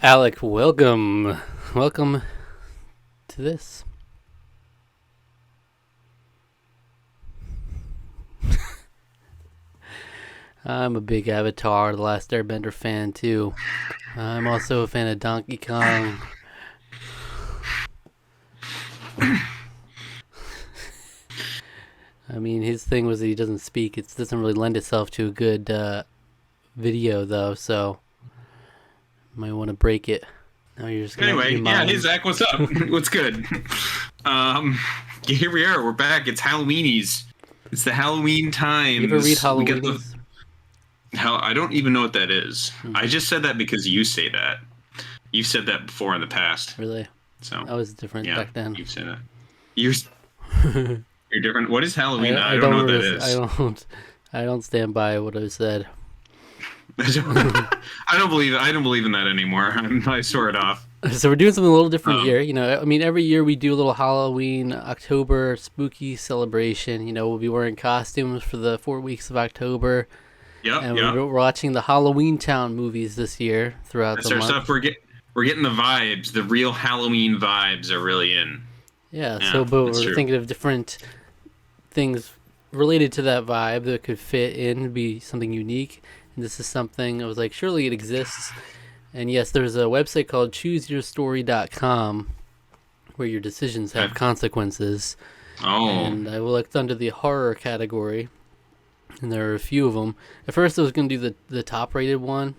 Alec, welcome. Welcome to this. I'm a big Avatar, The Last Airbender fan too. I'm also a fan of Donkey Kong. I mean, his thing was that he doesn't speak. It doesn't really lend itself to a good video, though, so might want to break it. Now you're just gonna Anyway, yeah, hey Zach, what's up? What's good? Here we are. We're back. It's Halloweenies. It's the Halloween times. You ever read Halloweenies? I don't even know what that is. Mm-hmm. I just said that because you say that. You've said that before in the past. Really? So I was different back then. You've said that. You're different. What is Halloween? I don't know what that is. I don't stand by what I said. I don't believe it. I don't believe in that anymore. I swore it off. So we're doing something a little different here. You know, I mean, every year we do a little Halloween, October spooky celebration. You know, we'll be wearing costumes for the 4 weeks of October. Yep. And we're watching the Halloween Town movies this year throughout That's the our month. stuff. We're getting the vibes. The real Halloween vibes are really in. Yeah. But we're true. thinking of different things related to that vibe that could fit in, be something unique. And this is something I was like, surely it exists. And yes, there's a website called chooseyourstory.com where your decisions have consequences. Oh. And I looked under the horror category, and there are a few of them. At first, I was going to do the top-rated one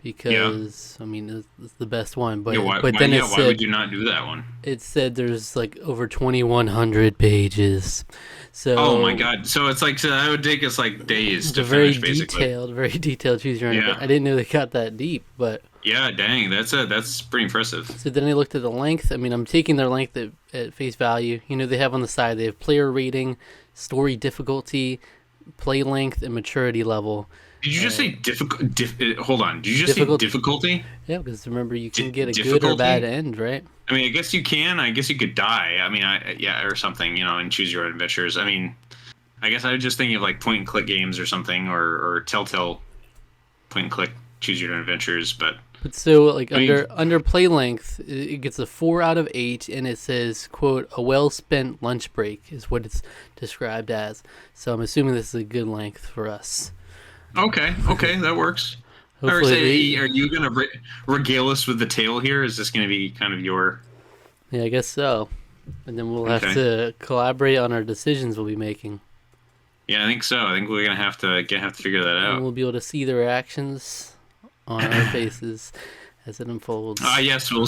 because, I mean, it's the best one. But why would you not do that one? It said there's like over 2,100 pages. So, oh my god! So it's like that would take us like days to finish, basically. Very detailed choose your own. Yeah. I didn't know they got that deep, but yeah, dang, that's pretty impressive. So then I looked at the length. I mean, I'm taking their length at face value. You know, they have on the side, they have player rating, story difficulty, play length, and maturity level. Did you just say difficult? Hold on. Did you just say difficulty? Yeah, because remember, you can get a good or bad end, right? I mean, I guess you can. I guess you could die. I mean, or something, and choose your own adventures. I mean, I guess I was just thinking of like point and click games or something, or Telltale point and click choose your own adventures. But so, like, under play length, it gets a 4 out of 8, and it says, quote, a well-spent lunch break is what it's described as. So I'm assuming this is a good length for us. Okay, that works. Are you going to regale us with the tale here? Is this going to be kind of your... Yeah, I guess so. And then we'll have to collaborate on our decisions we'll be making. Yeah, I think so. I think we're going to have to figure that out. And we'll be able to see the reactions on our faces as it unfolds. Yes, we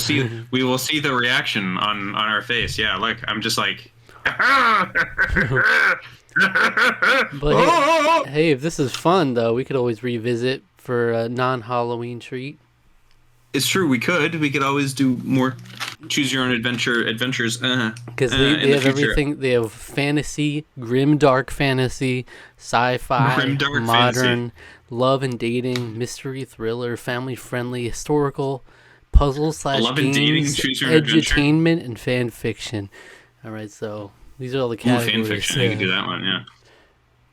will see the reaction on our face. Yeah, look, I'm just like... But hey, if this is fun, though, we could always revisit for a non-Halloween treat. It's true, we could. We could always do more choose your own adventures. Because they have everything. They have fantasy, grim dark fantasy, sci-fi, modern, love and dating, mystery, thriller, family-friendly, historical, puzzle / games, edutainment, and fan fiction. All right, so these are all the categories. Fan fiction, you can do that one, yeah.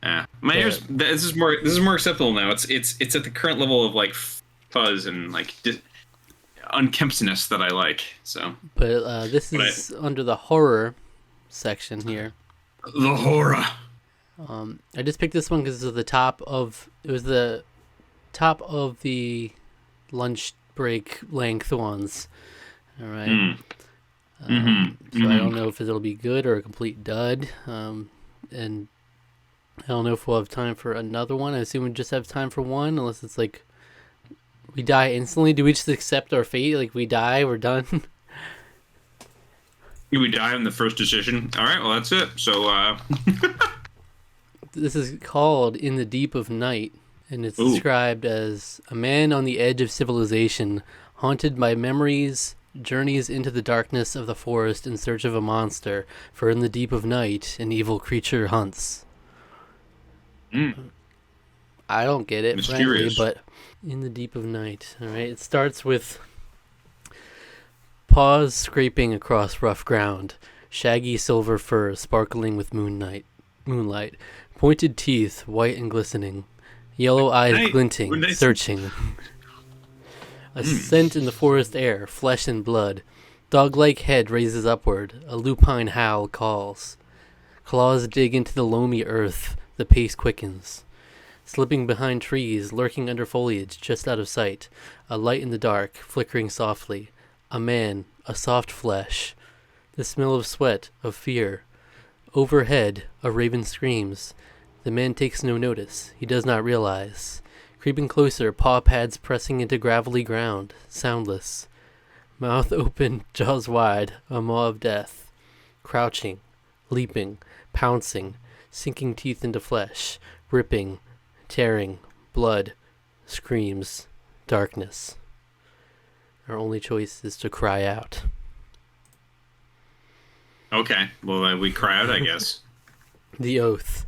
Yeah, this is more acceptable now. It's at the current level of like fuzz and like unkemptness that I like. So, but this is under the horror section here. The horror. I just picked this one because it was the top of the lunch break length ones. All right. So I don't know if it'll be good or a complete dud. And I don't know if we'll have time for another one. I assume we just have time for one, unless it's like we die instantly. Do we just accept our fate? Like, we die, we're done? We die in the first decision. All right, well, that's it. So, This is called In the Deep of Night, and it's described as a man on the edge of civilization, haunted by memories, journeys into the darkness of the forest in search of a monster, for in the deep of night, an evil creature hunts. I don't get it, frankly, but in the deep of night. All right, it starts with paws scraping across rough ground, shaggy silver fur sparkling with moonlight, pointed teeth white and glistening, yellow eyes glinting, searching. A scent in the forest air, flesh and blood. Dog-like head raises upward. A lupine howl calls. Claws dig into the loamy earth. The pace quickens. Slipping behind trees, lurking under foliage, just out of sight. A light in the dark, flickering softly. A man, a soft flesh. The smell of sweat, of fear. Overhead, a raven screams. The man takes no notice. He does not realize. Creeping closer, paw pads pressing into gravelly ground, soundless. Mouth open, jaws wide, a maw of death. Crouching, leaping, pouncing, sinking teeth into flesh, ripping, tearing, blood, screams, darkness. Our only choice is to cry out. Okay, well, we cry out, I guess. The oath.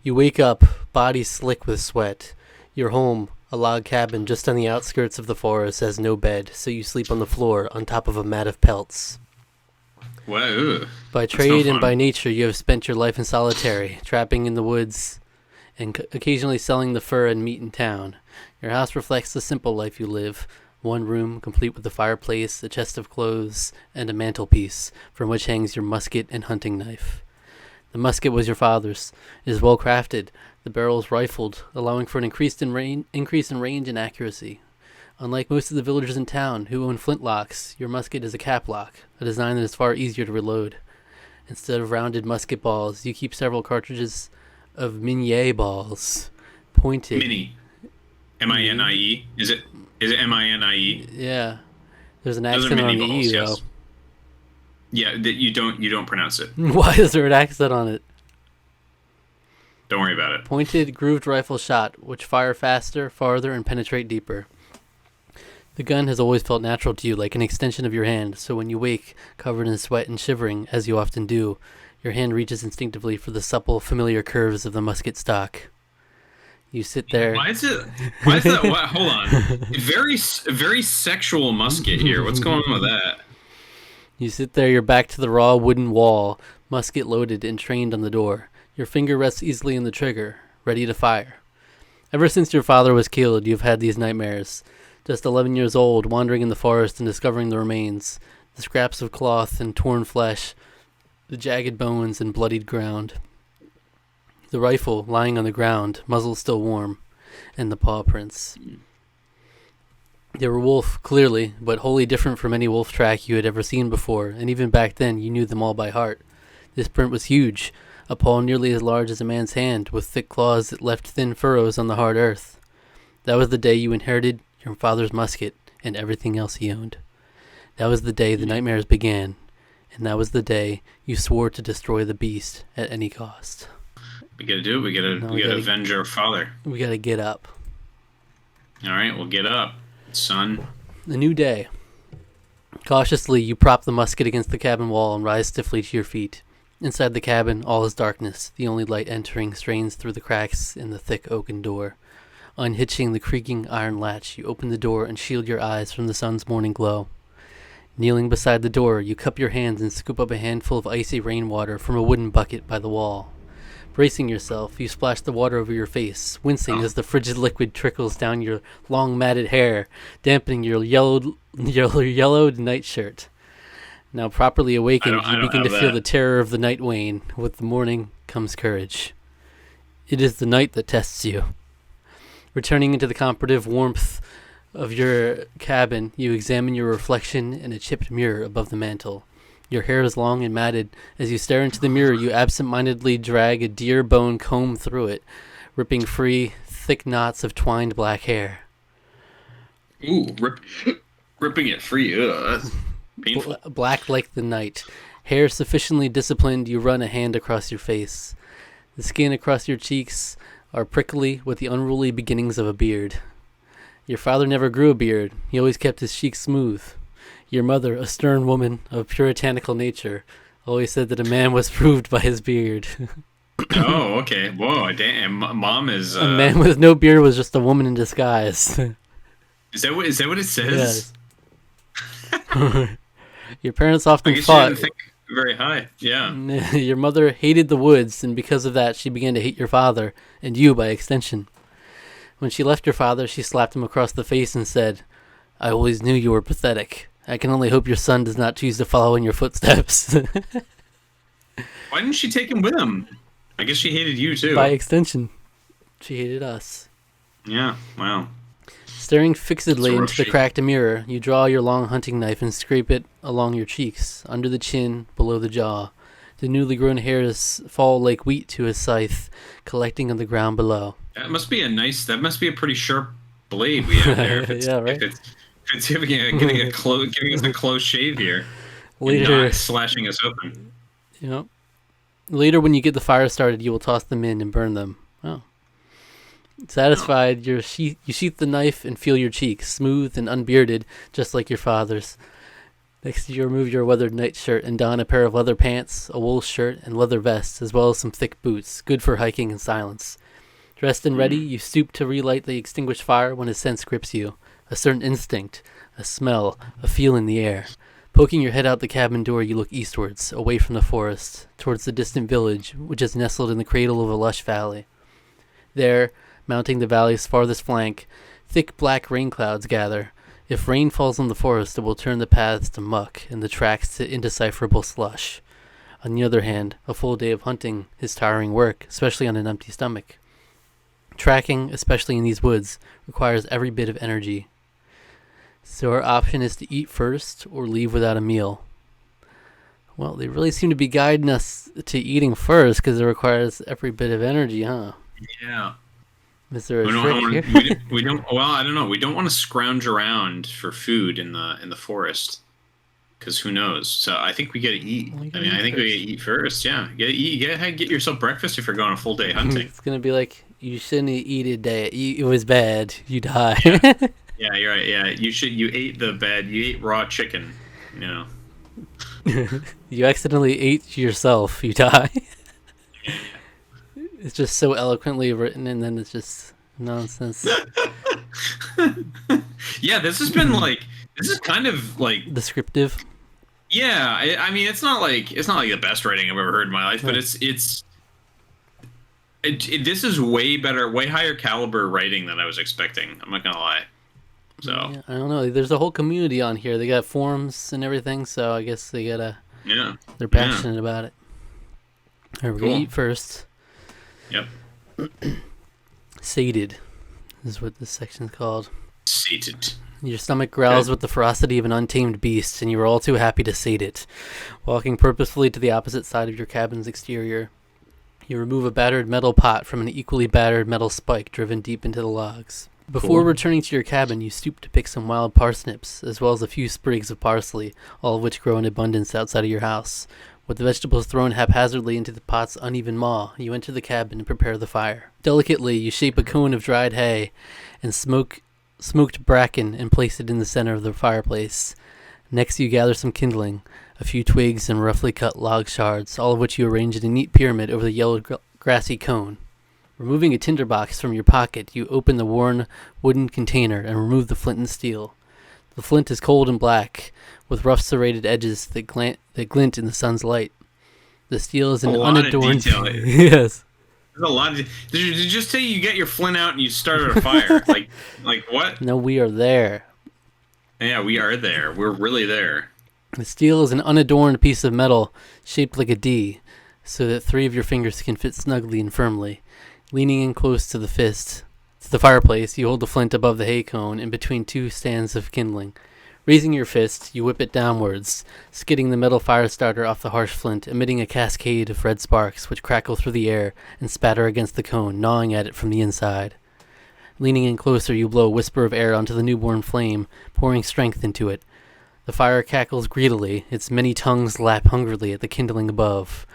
You wake up, body slick with sweat. Your home, a log cabin just on the outskirts of the forest, has no bed, so you sleep on the floor on top of a mat of pelts. Whoa. By trade and by nature, you have spent your life in solitary, trapping in the woods, and occasionally selling the fur and meat in town. Your house reflects the simple life you live. One room, complete with a fireplace, a chest of clothes, and a mantelpiece, from which hangs your musket and hunting knife. The musket was your father's. It is well crafted, the barrels rifled, allowing for an increase in range and accuracy. Unlike most of the villagers in town who own flintlocks, your musket is a caplock, a design that is far easier to reload. Instead of rounded musket balls, you keep several cartridges of Minié balls, pointed. Mini. M-I-N-I-E? Is it M-I-N-I-E? Yeah. There's an accent on the E, though. Yes. Yeah, that you don't pronounce it. Why is there an accent on it? Don't worry about it. Pointed, grooved rifle shot, which fire faster, farther, and penetrate deeper. The gun has always felt natural to you, like an extension of your hand, so when you wake, covered in sweat and shivering, as you often do, your hand reaches instinctively for the supple, familiar curves of the musket stock. You sit there. Why is that? What? Hold on. Very sexual musket here. What's going on with that? You sit there, your back to the raw wooden wall, musket loaded and trained on the door. Your finger rests easily on the trigger, ready to fire. Ever since your father was killed, you've had these nightmares. Just 11 years old, wandering in the forest and discovering the remains, the scraps of cloth and torn flesh, the jagged bones and bloodied ground. The rifle lying on the ground, muzzle still warm, and the paw prints. They were wolf, clearly, but wholly different from any wolf track you had ever seen before, and even back then you knew them all by heart. This print was huge, a paw nearly as large as a man's hand, with thick claws that left thin furrows on the hard earth. That was the day you inherited your father's musket and everything else he owned. That was the day the nightmares began, and that was the day you swore to destroy the beast at any cost. We gotta do it. We gotta avenge our father. We gotta get up. All right, we'll get up, son. A new day. Cautiously, you prop the musket against the cabin wall and rise stiffly to your feet. Inside the cabin, all is darkness. The only light entering strains through the cracks in the thick oaken door. Unhitching the creaking iron latch, you open the door and shield your eyes from the sun's morning glow. Kneeling beside the door, you cup your hands and scoop up a handful of icy rainwater from a wooden bucket by the wall. Bracing yourself, you splash the water over your face, wincing as the frigid liquid trickles down your long matted hair, dampening your yellowed nightshirt. Now properly awakened, you begin to feel the terror of the night wane. With the morning comes courage. It is the night that tests you. Returning into the comparative warmth of your cabin, you examine your reflection in a chipped mirror above the mantel. Your hair is long and matted. As you stare into the mirror, you absent-mindedly drag a deer bone comb through it, ripping free thick knots of twined black hair. Ooh, ripping it free. Ugh, that's painful. Black like the night. Hair sufficiently disciplined, you run a hand across your face. The skin across your cheeks are prickly with the unruly beginnings of a beard. Your father never grew a beard. He always kept his cheeks smooth. Your mother, a stern woman of puritanical nature, always said that a man was proved by his beard. Oh, okay. Whoa, damn. Mom is... A man with no beard was just a woman in disguise. Is that what it says? Yes. Your parents often I guess fought... you didn't think very high. Yeah. Your mother hated the woods, and because of that, she began to hate your father, and you by extension. When she left your father, she slapped him across the face and said, I always knew you were pathetic. I can only hope your son does not choose to follow in your footsteps. Why didn't she take him with him? I guess she hated you too. By extension, she hated us. Yeah, wow. Staring fixedly into the cracked mirror, you draw your long hunting knife and scrape it along your cheeks, under the chin, below the jaw. The newly grown hairs fall like wheat to his scythe, collecting on the ground below. That must be a pretty sharp blade we have there. Yeah, right. If it's giving us a close shave here. Later, not slashing us open. Later, when you get the fire started, you will toss them in and burn them. Oh. Satisfied, you sheath the knife and feel your cheeks, smooth and unbearded, just like your father's. Next, you remove your weathered nightshirt and don a pair of leather pants, a wool shirt, and leather vests, as well as some thick boots, good for hiking in silence. Dressed and ready, you stoop to relight the extinguished fire when a sense grips you. A certain instinct, a smell, a feel in the air. Poking your head out the cabin door, you look eastwards, away from the forest, towards the distant village, which is nestled in the cradle of a lush valley. There, mounting the valley's farthest flank, thick black rain clouds gather. If rain falls on the forest, it will turn the paths to muck and the tracks to indecipherable slush. On the other hand, a full day of hunting is tiring work, especially on an empty stomach. Tracking, especially in these woods, requires every bit of energy. So our option is to eat first or leave without a meal. Well, they really seem to be guiding us to eating first because it requires every bit of energy, huh? Yeah. Is there a trick here? We don't. Well, I don't know. We don't want to scrounge around for food in the forest, because who knows? So I think we gotta eat. I think we gotta eat first. Yeah, you gotta get yourself breakfast if you're going a full day hunting. It's gonna be like, you shouldn't eat a day. It was bad. You die. Yeah, you're right. Yeah, you ate raw chicken. You know. You accidentally ate yourself. You die. Yeah. It's just so eloquently written, and then it's just nonsense. Yeah, this is kind of like descriptive. Yeah, I mean, it's not like the best writing I've ever heard in my life, but this is way better, way higher caliber writing than I was expecting. I'm not gonna lie. So yeah, I don't know. There's a whole community on here. They got forums and everything, so I guess they gotta. Yeah. They're passionate about it. All right, we're gonna eat first. Yep. Sated is what this section's called. Sated. Your stomach growls with the ferocity of an untamed beast, and you are all too happy to sate it. Walking purposefully to the opposite side of your cabin's exterior, you remove a battered metal pot from an equally battered metal spike driven deep into the logs. Before returning to your cabin, you stoop to pick some wild parsnips, as well as a few sprigs of parsley, all of which grow in abundance outside of your house. With the vegetables thrown haphazardly into the pot's uneven maw, you enter the cabin and prepare the fire. Delicately, you shape a cone of dried hay and smoked bracken and place it in the center of the fireplace. Next, you gather some kindling, a few twigs and roughly cut log shards, all of which you arrange in a neat pyramid over the yellow grassy cone. Removing a tinderbox from your pocket, you open the worn wooden container and remove the flint and steel. The flint is cold and black, with rough serrated edges that glint in the sun's light. The steel is an unadorned. Yes. There's a lot of. Did you just say you get your flint out and you started a fire? like what? No, we are there. Yeah, we are there. We're really there. The steel is an unadorned piece of metal shaped like a D, so that 3 of your fingers can fit snugly and firmly. Leaning in close to the fireplace, you hold the flint above the hay cone in between 2 stands of kindling. Raising your fist, you whip it downwards, skidding the metal fire starter off the harsh flint, emitting a cascade of red sparks which crackle through the air and spatter against the cone, gnawing at it from the inside. Leaning in closer, you blow a whisper of air onto the newborn flame, pouring strength into it. The fire cackles greedily, its many tongues lap hungrily at the kindling above.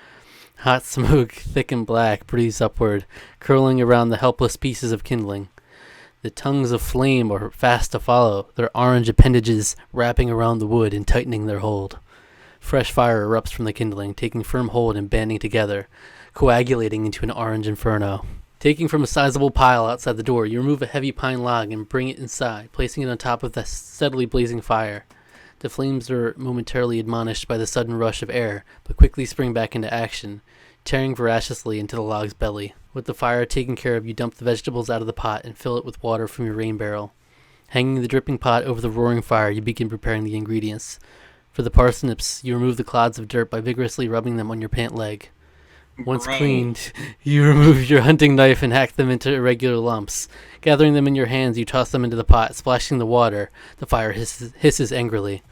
Hot smoke, thick and black, breathes upward, curling around the helpless pieces of kindling. The tongues of flame are fast to follow, their orange appendages wrapping around the wood and tightening their hold. Fresh fire erupts from the kindling, taking firm hold and banding together, coagulating into an orange inferno. Taking from a sizable pile outside the door, you remove a heavy pine log and bring it inside, placing it on top of the steadily blazing fire. The flames are momentarily admonished by the sudden rush of air, but quickly spring back into action, tearing voraciously into the log's belly. With the fire taken care of, you dump the vegetables out of the pot and fill it with water from your rain barrel. Hanging the dripping pot over the roaring fire, you begin preparing the ingredients. For the parsnips, you remove the clods of dirt by vigorously rubbing them on your pant leg. Once cleaned, you remove your hunting knife and hack them into irregular lumps. Gathering them in your hands, you toss them into the pot, splashing the water. The fire hisses angrily.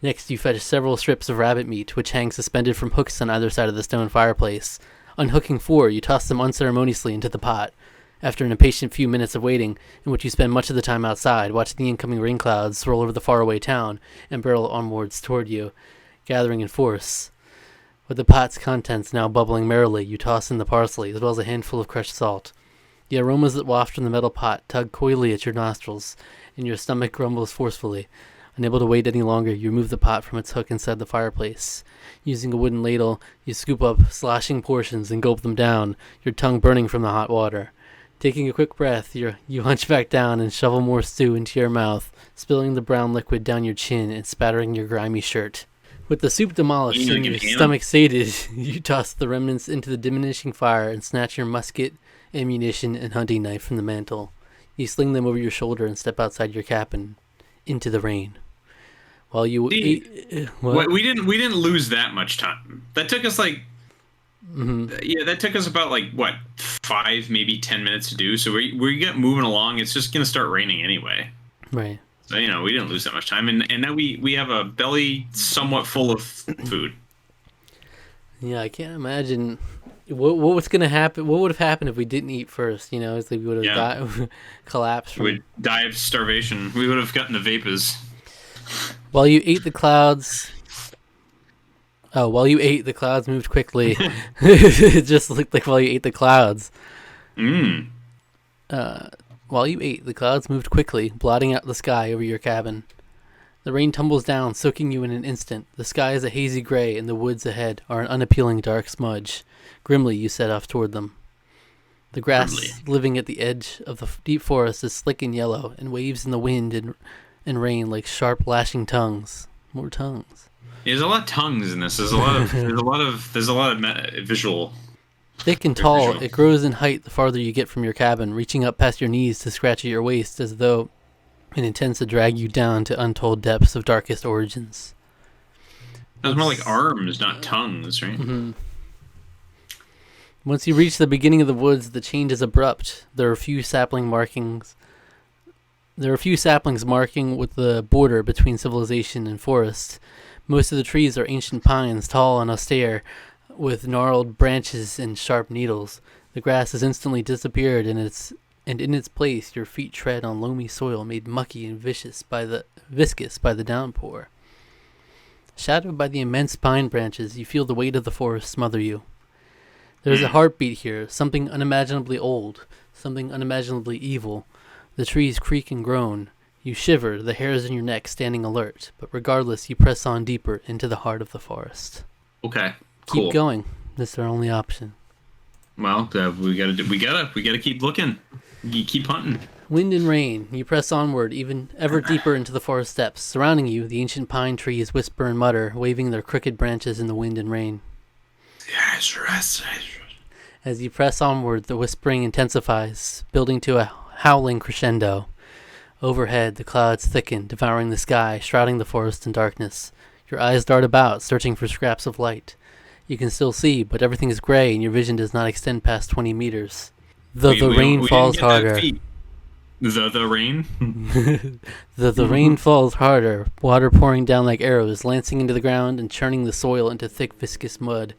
Next, you fetch several strips of rabbit meat, which hang suspended from hooks on either side of the stone fireplace. Unhooking 4, you toss them unceremoniously into the pot. After an impatient few minutes of waiting, in which you spend much of the time outside, watching the incoming rain clouds roll over the faraway town and barrel onwards toward you, gathering in force. With the pot's contents now bubbling merrily, you toss in the parsley, as well as a handful of crushed salt. The aromas that waft from the metal pot tug coyly at your nostrils, and your stomach grumbles forcefully. Unable to wait any longer, you remove the pot from its hook inside the fireplace. Using a wooden ladle, you scoop up sloshing portions and gulp them down, your tongue burning from the hot water. Taking a quick breath, you hunch back down and shovel more stew into your mouth, spilling the brown liquid down your chin and spattering your grimy shirt. With the soup demolished and your stomach sated, you toss the remnants into the diminishing fire and snatch your musket, ammunition, and hunting knife from the mantel. You sling them over your shoulder and step outside your cabin, into the rain. While you we didn't lose that much time. That took us that took us about 5, maybe 10 minutes to do. So we get moving along. It's just gonna start raining anyway. Right. So we didn't lose that much time, and now we have a belly somewhat full of food. Yeah, I can't imagine what was gonna happen. What would have happened if we didn't eat first? It's like we would have collapsed. We would die of starvation. We would have gotten the vapors. While you ate the clouds. While you ate, the clouds moved quickly. It just looked like while you ate the clouds. While you ate, the clouds moved quickly, blotting out the sky over your cabin. The rain tumbles down, soaking you in an instant. The sky is a hazy gray, and the woods ahead are an unappealing dark smudge. Grimly, you set off toward them. The grass living at the edge of the deep forest is slick and yellow, and waves in the wind and rain like sharp, lashing tongues. More tongues. There's a lot of tongues in this. There's a lot of visual. Thick and tall, it grows in height the farther you get from your cabin, reaching up past your knees to scratch at your waist as though it intends to drag you down to untold depths of darkest origins. That was more like arms, not tongues, right? Mm-hmm. Once you reach the beginning of the woods, the change is abrupt. There are a few saplings marking with the border between civilization and forest. Most of the trees are ancient pines, tall and austere, with gnarled branches and sharp needles. The grass has instantly disappeared, and in its place your feet tread on loamy soil made mucky and viscous by the downpour. Shadowed by the immense pine branches, you feel the weight of the forest smother you. There is a heartbeat here, something unimaginably old, something unimaginably evil. The trees creak and groan. You shiver, the hairs in your neck standing alert, but regardless, you press on deeper into the heart of the forest. Okay, cool. Keep going. This is our only option. Well, we gotta keep looking. You keep hunting. Wind and rain. You press onward, even ever deeper into the forest depths. Surrounding you, the ancient pine trees whisper and mutter, waving their crooked branches in the wind and rain. As you press onward, the whispering intensifies, building to a howling crescendo. Overhead, the clouds thicken, devouring the sky, shrouding the forest in darkness. Your eyes dart about, searching for scraps of light. You can still see, but everything is gray, and your vision does not extend past 20 meters. The rain falls harder. The rain? The rain falls harder, water pouring down like arrows, lancing into the ground and churning the soil into thick, viscous mud.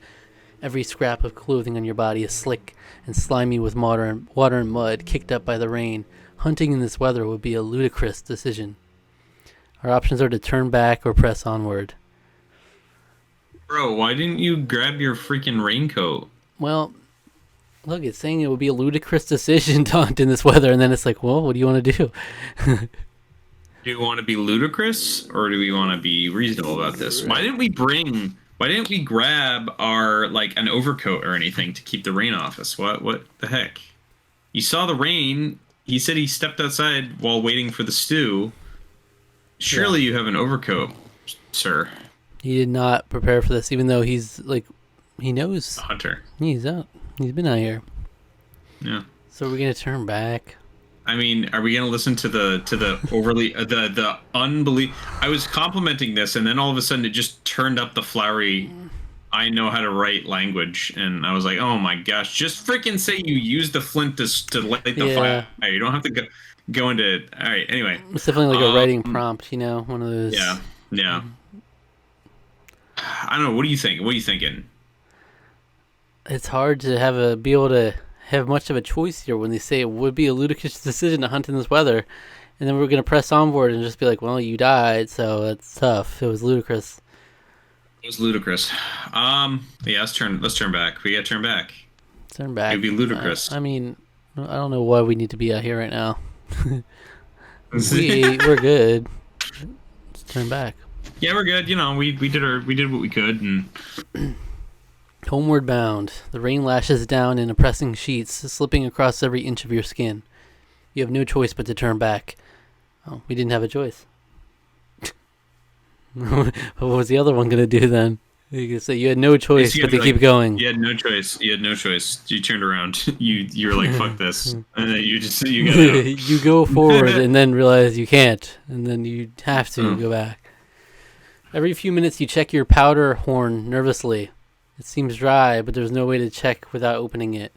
Every scrap of clothing on your body is slick and slimy with water and mud kicked up by the rain. Hunting in this weather would be a ludicrous decision. Our options are to turn back or press onward. Bro, why didn't you grab your freaking raincoat? Well, look, it's saying it would be a ludicrous decision to hunt in this weather, and then it's like, well, what do you want to do? Do you want to be ludicrous, or do we want to be reasonable about this? Why didn't we grab our, an overcoat or anything to keep the rain off us? What the heck? You saw the rain. He said he stepped outside while waiting for the stew. Surely you have an overcoat, sir. He did not prepare for this, even though he's, he knows. A hunter. He's out. He's been out here. Yeah. So we're going to turn back. I mean, are we gonna listen to the overly the unbelief? I was complimenting this, and then all of a sudden it just turned up the flowery. I know how to write language, and I was like, oh my gosh, just freaking say you use the flint to light the fire. You don't have to go into it. All right. Anyway, it's definitely like a writing prompt, one of those. Yeah. I don't know. What do you think? What are you thinking? It's hard to be able to have much of a choice here when they say it would be a ludicrous decision to hunt in this weather, and then we're gonna press onboard and just be like, well, you died, so it's tough. It was ludicrous. It was ludicrous. Yeah, let's turn back. We gotta turn back. Turn back. It'd be ludicrous. I mean, I don't know why we need to be out here right now. We're good. Let's turn back. Yeah, we're good. We did what we could, and homeward bound. The rain lashes down in oppressing sheets, slipping across every inch of your skin. You have no choice but to turn back. Oh, we didn't have a choice. What was the other one going to do then? You could say you had no choice but to keep going. You had no choice. You turned around. You're like, fuck this. And then you got out. You go forward and then realize you can't. And then you have to go back. Every few minutes you check your powder horn nervously. It seems dry, but there's no way to check without opening it.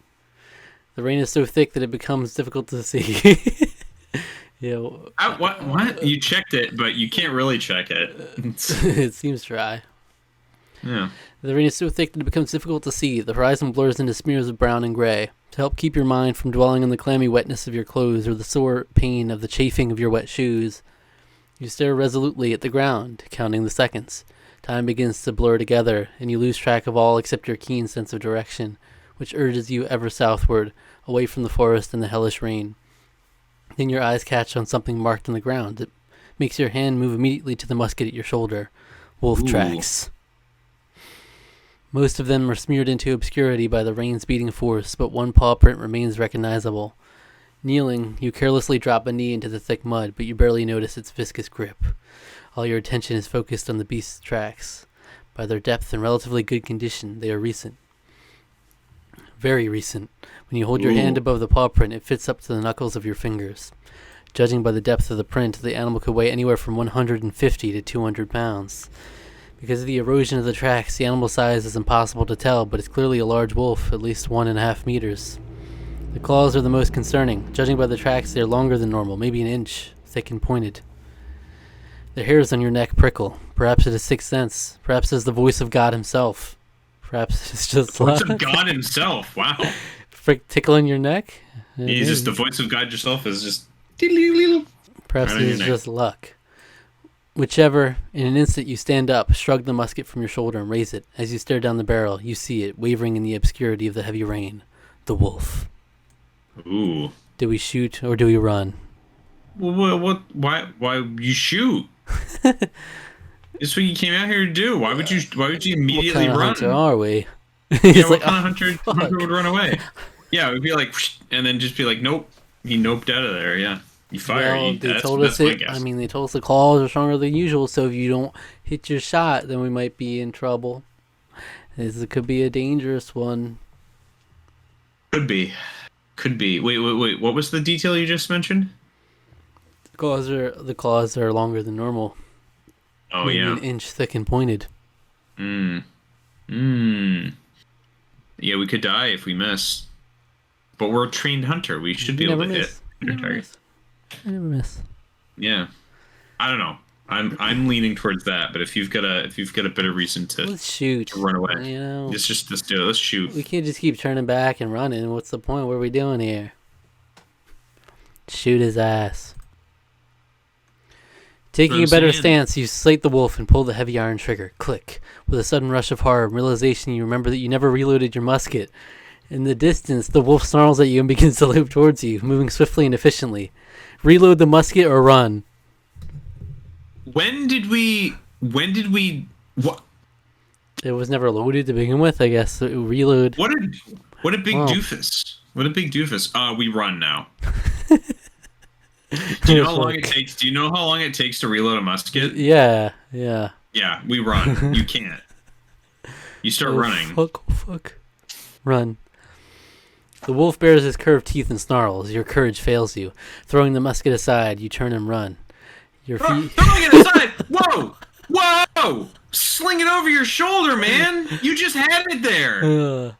The rain is so thick that it becomes difficult to see. What? You checked it, but you can't really check it. It seems dry. Yeah. The rain is so thick that it becomes difficult to see. The horizon blurs into smears of brown and gray. To help keep your mind from dwelling on the clammy wetness of your clothes or the sore pain of the chafing of your wet shoes, you stare resolutely at the ground, counting the seconds. Time begins to blur together, and you lose track of all except your keen sense of direction, which urges you ever southward, away from the forest and the hellish rain. Then your eyes catch on something marked on the ground. It makes your hand move immediately to the musket at your shoulder. Wolf tracks. Most of them are smeared into obscurity by the rain's beating force, but one paw print remains recognizable. Kneeling, you carelessly drop a knee into the thick mud, but you barely notice its viscous grip. All your attention is focused on the beast's tracks. By their depth and relatively good condition, they are recent. Very recent. When you hold your hand above the paw print, it fits up to the knuckles of your fingers. Judging by the depth of the print, the animal could weigh anywhere from 150 to 200 pounds. Because of the erosion of the tracks, the animal size is impossible to tell, but it's clearly a large wolf, at least 1.5 meters. The claws are the most concerning. Judging by the tracks, they are longer than normal, maybe an inch, thick and pointed. The hairs on your neck prickle. Perhaps it is sixth sense. Perhaps it is the voice of God himself. Perhaps it's just the voice of God himself. Wow. Tickling your neck? He's just the voice of God yourself is just. Perhaps it is just luck. Whichever, in an instant you stand up, shrug the musket from your shoulder and raise it. As you stare down the barrel, you see it, wavering in the obscurity of the heavy rain. The wolf. Ooh. Do we shoot or do we run? Well, what? Why you shoot? It's what you came out here to do. Why would you immediately run? What kind of hunter are we? Yeah, what kind of hunter would run away? Yeah, it would be like, and then just be like, nope. He noped out of there. Yeah, you fire. Well, they told us it. I mean, they told us the claws are stronger than usual. So if you don't hit your shot, then we might be in trouble. It could be a dangerous one. Could be. Wait. What was the detail you just mentioned? The claws are longer than normal. Oh, maybe yeah. An inch thick and pointed. Yeah, we could die if we miss. But we're a trained hunter. We should be able to hit your target. I never miss. Yeah. I don't know. I'm leaning towards that, but if you've got a better reason to let's shoot. To run away. Let's do it. Let's shoot. We can't just keep turning back and running. What's the point? What are we doing here? Shoot his ass. Taking a better stance, you slate the wolf and pull the heavy iron trigger. Click. With a sudden rush of horror and realization, you remember that you never reloaded your musket. In the distance, the wolf snarls at you and begins to lope towards you, moving swiftly and efficiently. Reload the musket or run. When did we what? It was never loaded to begin with, I guess. So reload. What a big doofus. What a big doofus. We run now. Do you know how long it takes? Do you know how long it takes to reload a musket? Yeah. Yeah, we run. You can't. You start running. Fuck. Run. The wolf bares his curved teeth and snarls. Your courage fails you. Throwing the musket aside, you turn and run. Your feet... Throwing it aside! Whoa! Whoa! Sling it over your shoulder, man! You just had it there!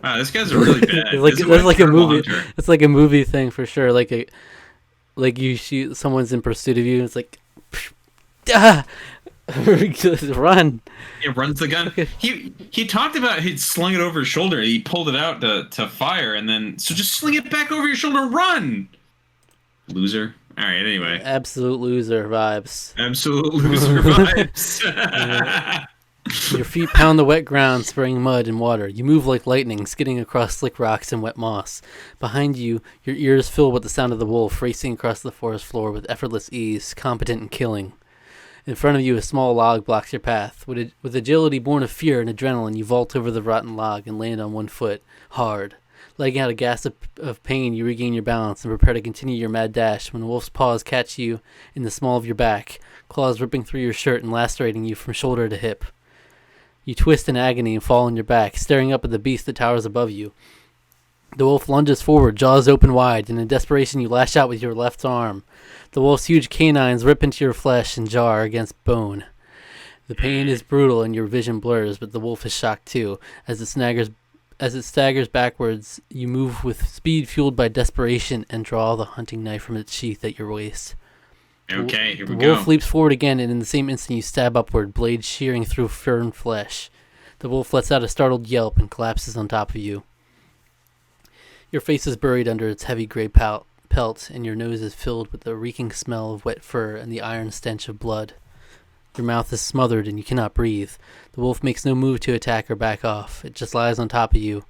Wow, this guy's really bad. It's like a movie. It's like a movie thing for sure. Like you shoot someone's in pursuit of you. It's like, just run. It runs the gun. He talked about he'd slung it over his shoulder. He pulled it out to fire, and then so just sling it back over your shoulder. Run, loser. All right. Anyway, absolute loser vibes. Absolute loser vibes. Your feet pound the wet ground, spraying mud and water. You move like lightning, skidding across slick rocks and wet moss. Behind you, your ears fill with the sound of the wolf racing across the forest floor with effortless ease, competent in killing. In front of you, a small log blocks your path. With agility born of fear and adrenaline, you vault over the rotten log and land on one foot, hard. Letting out a gasp of pain, you regain your balance and prepare to continue your mad dash when the wolf's paws catch you in the small of your back, claws ripping through your shirt and lacerating you from shoulder to hip. You twist in agony and fall on your back, staring up at the beast that towers above you. The wolf lunges forward, jaws open wide, and in desperation you lash out with your left arm. The wolf's huge canines rip into your flesh and jar against bone. The pain is brutal and your vision blurs, but the wolf is shocked too. As it staggers backwards, you move with speed fueled by desperation and draw the hunting knife from its sheath at your waist. Okay, here we go. The wolf leaps forward again, and in the same instant you stab upward, blade shearing through firm flesh. The wolf lets out a startled yelp and collapses on top of you. Your face is buried under its heavy gray pelt, and your nose is filled with the reeking smell of wet fur and the iron stench of blood. Your mouth is smothered and you cannot breathe. The wolf makes no move to attack or back off. It just lies on top of you,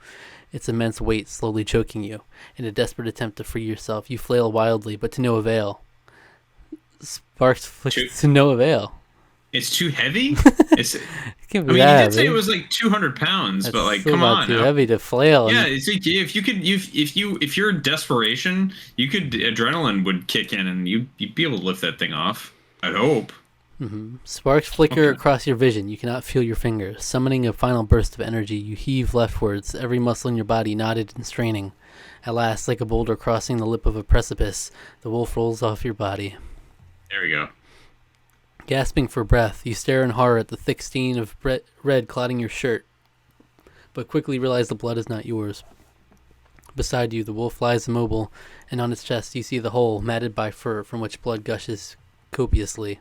its immense weight slowly choking you. In a desperate attempt to free yourself, you flail wildly, but to no avail. Sparks flick to no avail. It's too heavy? It you did say it was like 200 pounds, That's but like, still come not on. too heavy to flail. Yeah, it's like if you're in desperation, adrenaline would kick in and you'd be able to lift that thing off. I'd hope. Mm-hmm. Sparks flicker across your vision. You cannot feel your fingers. Summoning a final burst of energy, you heave leftwards, every muscle in your body knotted and straining. At last, like a boulder crossing the lip of a precipice, the wolf rolls off your body. There we go. Gasping for breath, you stare in horror at the thick stain of red clotting your shirt, but quickly realize the blood is not yours. Beside you, the wolf lies immobile, and on its chest you see the hole matted by fur from which blood gushes copiously.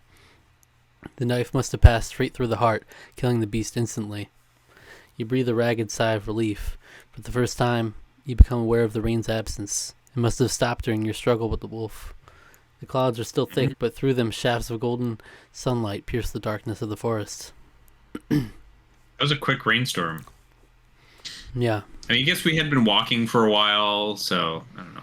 The knife must have passed straight through the heart, killing the beast instantly. You breathe a ragged sigh of relief. For the first time, you become aware of the rain's absence. It must have stopped during your struggle with the wolf. The clouds are still thick, but through them shafts of golden sunlight pierce the darkness of the forest. That was a quick rainstorm. Yeah. I guess we had been walking for a while, so I don't know.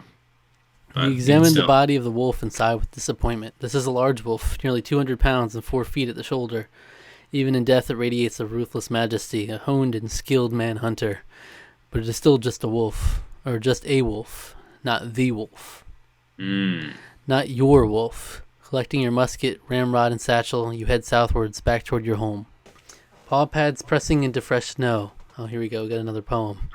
You examine the body of the wolf and sigh with disappointment. This is a large wolf, nearly 200 pounds and 4 feet at the shoulder. Even in death it radiates a ruthless majesty, a honed and skilled man-hunter. But it is still just a wolf, or just a wolf, not the wolf. Not your wolf. Collecting your musket, ramrod, and satchel, you head southwards, back toward your home. Paw pads pressing into fresh snow. Oh, here we go. We got another poem.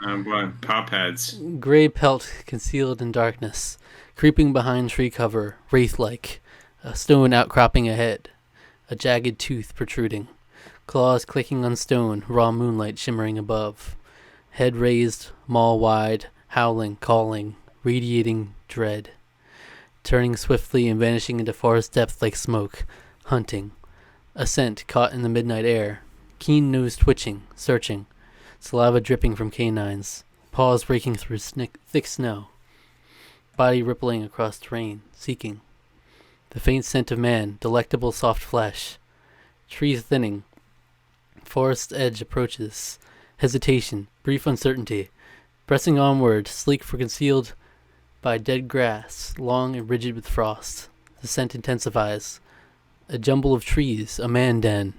Paw pads. Gray pelt concealed in darkness. Creeping behind tree cover, wraith-like. A stone outcropping ahead. A jagged tooth protruding. Claws clicking on stone, raw moonlight shimmering above. Head raised, maw wide, howling, calling, radiating dread. Turning swiftly and vanishing into forest depth like smoke. Hunting. A scent caught in the midnight air. Keen nose twitching, searching. Saliva dripping from canines. Paws breaking through thick snow. Body rippling across terrain, seeking. The faint scent of man, delectable soft flesh. Trees thinning. Forest edge approaches. Hesitation, brief uncertainty. Pressing onward, sleek for concealed by dead grass, long and rigid with frost. The scent intensifies. A jumble of trees, a man den.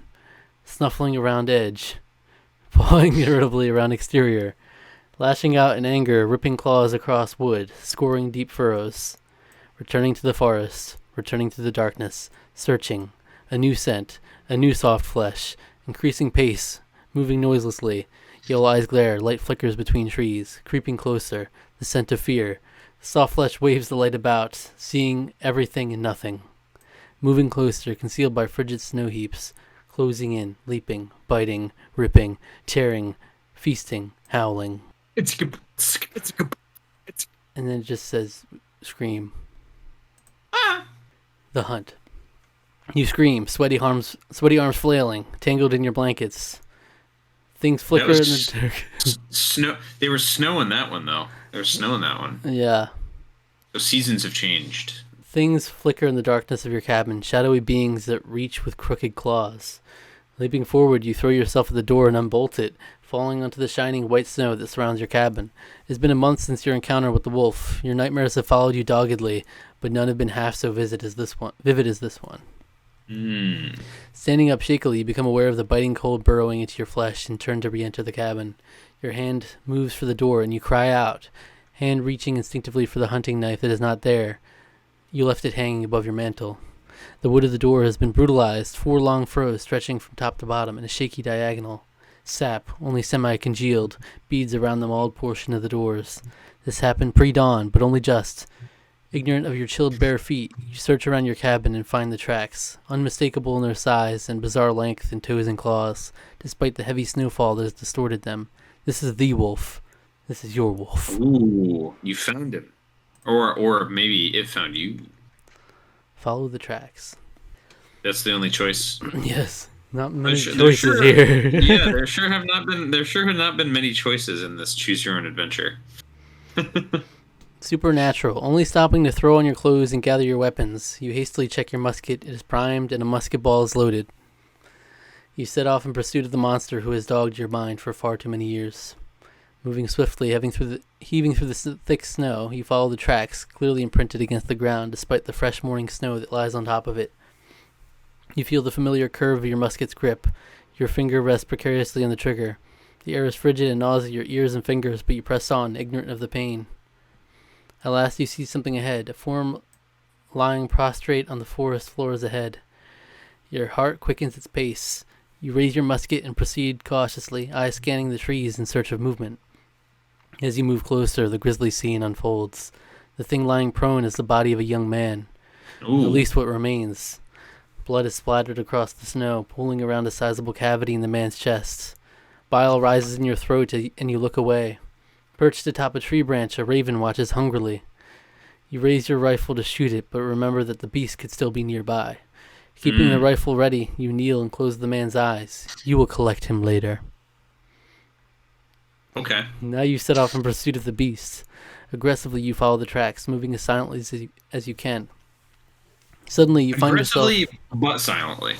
Snuffling around edge. Pawing irritably around exterior. Lashing out in anger, ripping claws across wood, scoring deep furrows. Returning to the forest, returning to the darkness, searching. A new scent, a new soft flesh, increasing pace, moving noiselessly. Yellow eyes glare, light flickers between trees, creeping closer, the scent of fear. The soft flesh waves the light about, seeing everything and nothing. Moving closer, concealed by frigid snow heaps, closing in, leaping, biting, ripping, tearing, feasting, howling. And then it just says, scream. Ah! The hunt. You scream, sweaty arms flailing, tangled in your blankets. Things flicker in the dark. Snow. They were snow in that one, though. There was snow in that one. Yeah. So seasons have changed. Things flicker in the darkness of your cabin, shadowy beings that reach with crooked claws. Leaping forward, you throw yourself at the door and unbolt it, falling onto the shining white snow that surrounds your cabin. It has been a month since your encounter with the wolf. Your nightmares have followed you doggedly, but none have been half so vivid as this one. Standing up shakily, you become aware of the biting cold burrowing into your flesh and turn to re-enter the cabin. Your hand moves for the door and you cry out, hand reaching instinctively for the hunting knife that is not there. You left it hanging above your mantle. The wood of the door has been brutalized, 4 long furrows stretching from top to bottom in a shaky diagonal. Sap, only semi-congealed, beads around the mauled portion of the doors. This happened pre-dawn, but only just. Ignorant of your chilled bare feet, you search around your cabin and find the tracks, unmistakable in their size and bizarre length in toes and claws, despite the heavy snowfall that has distorted them. This is the wolf. This is your wolf. Ooh, you found him. Or maybe it found you. Follow the tracks. That's the only choice. Yes. Not many choices here. Yeah, there sure have not been many choices in this choose your own adventure. Supernatural. Only stopping to throw on your clothes and gather your weapons. You hastily check your musket. It is primed and a musket ball is loaded. You set off in pursuit of the monster who has dogged your mind for far too many years. Moving swiftly, heaving through the thick snow, you follow the tracks, clearly imprinted against the ground despite the fresh morning snow that lies on top of it. You feel the familiar curve of your musket's grip. Your finger rests precariously on the trigger. The air is frigid and gnaws at your ears and fingers, but you press on, ignorant of the pain. At last you see something ahead, a form lying prostrate on the forest floors ahead. Your heart quickens its pace. You raise your musket and proceed cautiously, eyes scanning the trees in search of movement. As you move closer, the grisly scene unfolds. The thing lying prone is the body of a young man. Ooh. At least what remains. Blood is splattered across the snow, pooling around a sizable cavity in the man's chest. Bile rises in your throat and you look away. Perched atop a tree branch, a raven watches hungrily. You raise your rifle to shoot it, but remember that the beast could still be nearby. Keeping the rifle ready, you kneel and close the man's eyes. You will collect him later. Okay. Now you set off in pursuit of the beast. Aggressively, you follow the tracks, moving as silently as you can. Suddenly, you find yourself... Aggressively, but silently.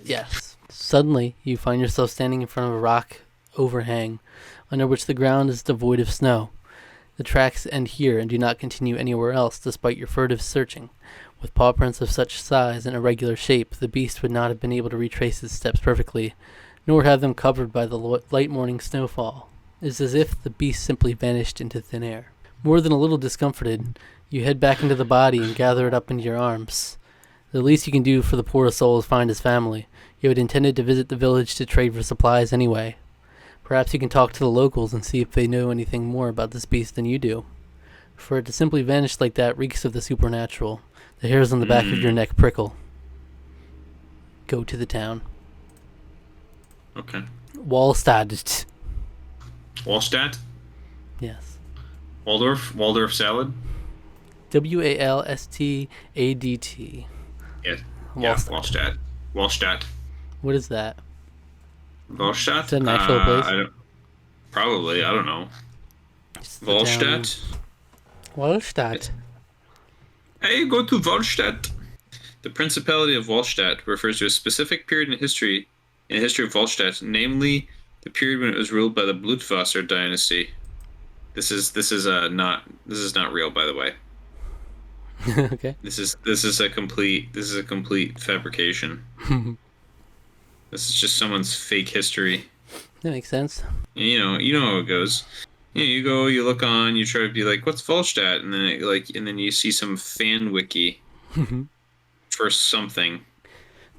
Yes. Suddenly, you find yourself standing in front of a rock overhang, under which the ground is devoid of snow. The tracks end here and do not continue anywhere else, despite your furtive searching. With paw prints of such size and irregular shape, the beast would not have been able to retrace its steps perfectly, nor have them covered by the light morning snowfall. It is as if the beast simply vanished into thin air. More than a little discomforted, you head back into the body and gather it up into your arms. The least you can do for the poor soul is find his family. You had intended to visit the village to trade for supplies anyway. Perhaps you can talk to the locals and see if they know anything more about this beast than you do. For it to simply vanish like that reeks of the supernatural. The hairs on the back of your neck prickle. Go to the town. Okay. Wallstadt. Wallstadt? Yes. Waldorf salad? Wallstadt. Yeah. Wallstadt. Wallstadt. What is that? Wallstadt? Is that an actual place? Probably. I don't know. Wallstadt? Wallstadt. Hey, go to Wallstadt. The Principality of Wallstadt refers to a specific period in the history of Wallstadt, namely the period when it was ruled by the Blutwasser dynasty. This is not real, by the way. Okay. This is a complete fabrication. This is just someone's fake history. That makes sense. You know how it goes. You go, you look on, you try to be like, what's Volstadt? And then you see some fan wiki for something.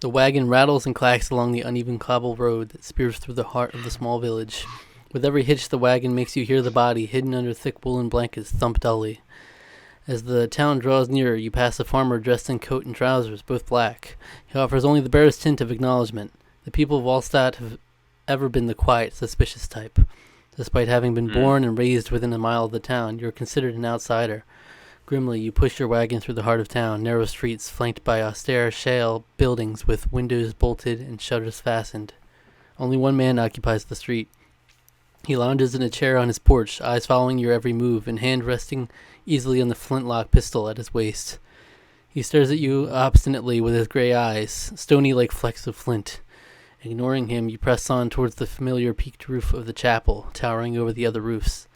The wagon rattles and clacks along the uneven cobble road that spears through the heart of the small village. With every hitch, the wagon makes you hear the body, hidden under thick woolen blankets, thump dully. As the town draws nearer, you pass a farmer dressed in coat and trousers, both black. He offers only the barest hint of acknowledgement. The people of Walstadt have ever been the quiet, suspicious type. Despite having been born and raised within a mile of the town, you are considered an outsider. Grimly, you push your wagon through the heart of town, narrow streets flanked by austere shale buildings with windows bolted and shutters fastened. Only one man occupies the street. He lounges in a chair on his porch, eyes following your every move, and hand resting easily on the flintlock pistol at his waist. He stares at you obstinately with his gray eyes, stony like flecks of flint. Ignoring him, you press on towards the familiar peaked roof of the chapel, towering over the other roofs.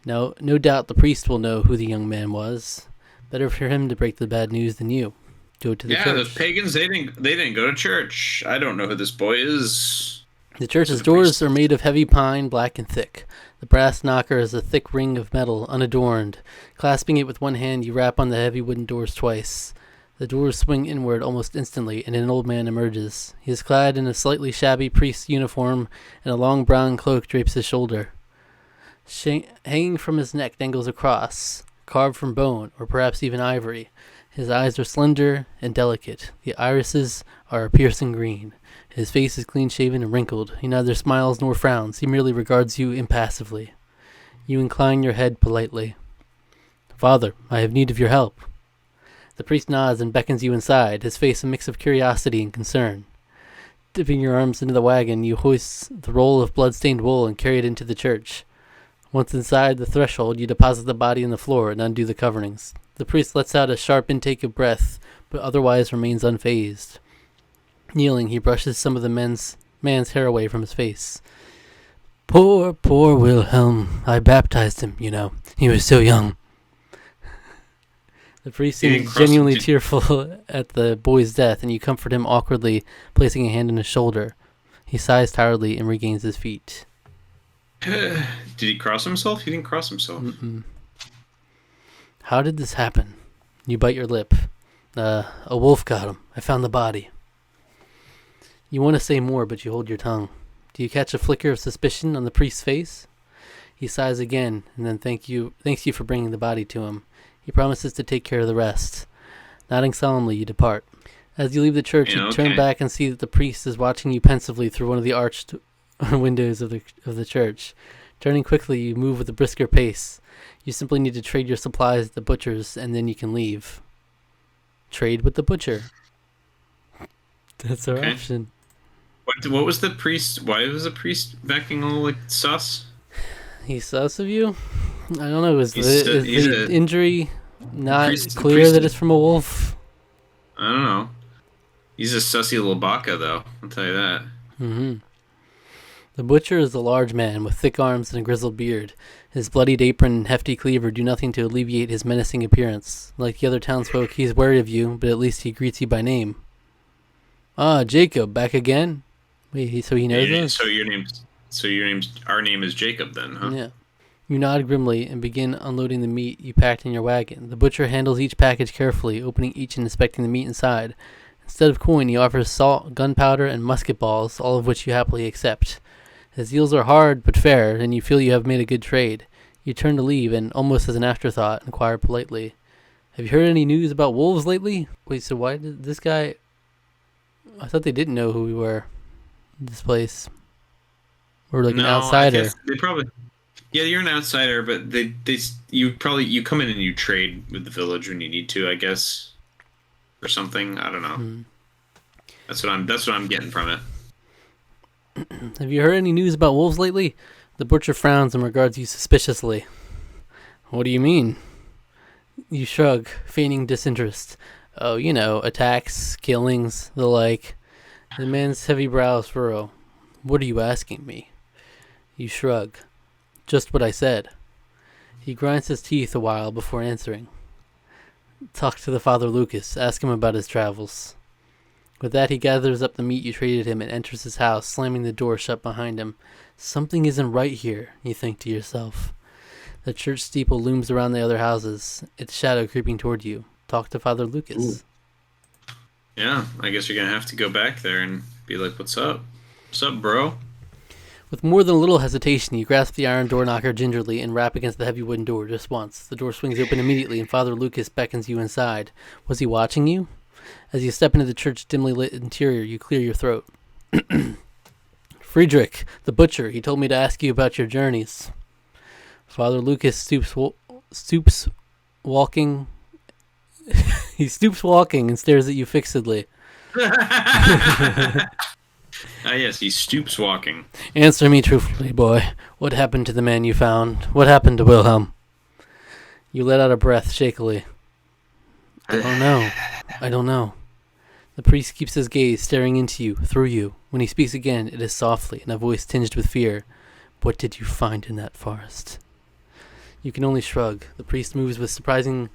No doubt the priest will know who the young man was. Better for him to break the bad news than you. Go to the church. Yeah, those pagans, they didn't go to church. I don't know who this boy is. The church's doors are made of heavy pine, black and thick. The brass knocker is a thick ring of metal, unadorned. Clasping it with one hand, you rap on the heavy wooden doors twice. The doors swing inward almost instantly, and an old man emerges. He is clad in a slightly shabby priest's uniform, and a long brown cloak drapes his shoulder. Hanging from his neck dangles a cross, carved from bone, or perhaps even ivory. His eyes are slender and delicate. The irises are a piercing green. His face is clean-shaven and wrinkled. He neither smiles nor frowns. He merely regards you impassively. You incline your head politely. "Father, I have need of your help." The priest nods and beckons you inside, his face a mix of curiosity and concern. Dipping your arms into the wagon, you hoist the roll of blood-stained wool and carry it into the church. Once inside the threshold, you deposit the body on the floor and undo the coverings. The priest lets out a sharp intake of breath, but otherwise remains unfazed. Kneeling, he brushes some of the man's hair away from his face. Poor Wilhelm. I baptized him, you know. He was so young." The priest seems genuinely tearful at the boy's death, and you comfort him awkwardly, placing a hand on his shoulder. He sighs tiredly and regains his feet. Did he cross himself? He didn't cross himself. Mm-mm. "How did this happen?" You bite your lip. A wolf got him. I found the body." You want to say more, but you hold your tongue. Do you catch a flicker of suspicion on the priest's face? He sighs again, and then thanks you for bringing the body to him. He promises to take care of the rest. Nodding solemnly, you depart. As you leave the church, you turn back and see that the priest is watching you pensively through one of the arched windows of the church. Turning quickly, you move with a brisker pace. You simply need to trade your supplies at the butcher's, and then you can leave. Trade with the butcher. That's our option. What was the priest? Why was the priest acting all like sus? He's sus of you? I don't know. Is the injury not clear that it's from a wolf? I don't know. He's a sussy little baka, though. I'll tell you that. Mm-hmm. The butcher is a large man with thick arms and a grizzled beard. His bloodied apron and hefty cleaver do nothing to alleviate his menacing appearance. Like the other townsfolk, he's wary of you, but at least he greets you by name. "Ah, Jacob, back again?" Wait, so he knows us? Our name is Jacob then, huh? Yeah. You nod grimly and begin unloading the meat you packed in your wagon. The butcher handles each package carefully, opening each and inspecting the meat inside. Instead of coin, he offers salt, gunpowder, and musket balls, all of which you happily accept. His deals are hard but fair, and you feel you have made a good trade. You turn to leave and, almost as an afterthought, inquire politely, "Have you heard any news about wolves lately?" Wait, so why did this guy... I thought they didn't know who we were. This place. We're like an outsider. I guess they probably... Yeah, you're an outsider, but you come in and you trade with the village when you need to, I guess, or something. I don't know. That's what I'm getting from it. "Have you heard any news about wolves lately?" The butcher frowns and regards you suspiciously. "What do you mean?" You shrug, feigning disinterest. "Oh, you know, attacks, killings, the like." The man's heavy brows furrow. "What are you asking me?" You shrug. "Just what I said." He grinds his teeth a while before answering. "Talk to the Father Lucas. Ask him about his travels." With that, he gathers up the meat you traded him and enters his house, slamming the door shut behind him. Something isn't right here, you think to yourself. The church steeple looms around the other houses, its shadow creeping toward you. Talk to Father Lucas. Ooh. Yeah, I guess you're going to have to go back there and be like, "What's up? What's up, bro?" With more than a little hesitation, you grasp the iron door knocker gingerly and rap against the heavy wooden door just once. The door swings open immediately, and Father Lucas beckons you inside. Was he watching you? As you step into the church's dimly lit interior, you clear your throat. Friedrich, the butcher, he told me to ask you about your journeys. Father Lucas stoops walking. He stoops walking and stares at you fixedly. Yes, he stoops walking. Answer me truthfully, boy. What happened to the man you found? What happened to Wilhelm? You let out a breath shakily. I don't know. The priest keeps his gaze staring into you, through you. When he speaks again, it is softly, in a voice tinged with fear. What did you find in that forest? You can only shrug. The priest moves with surprising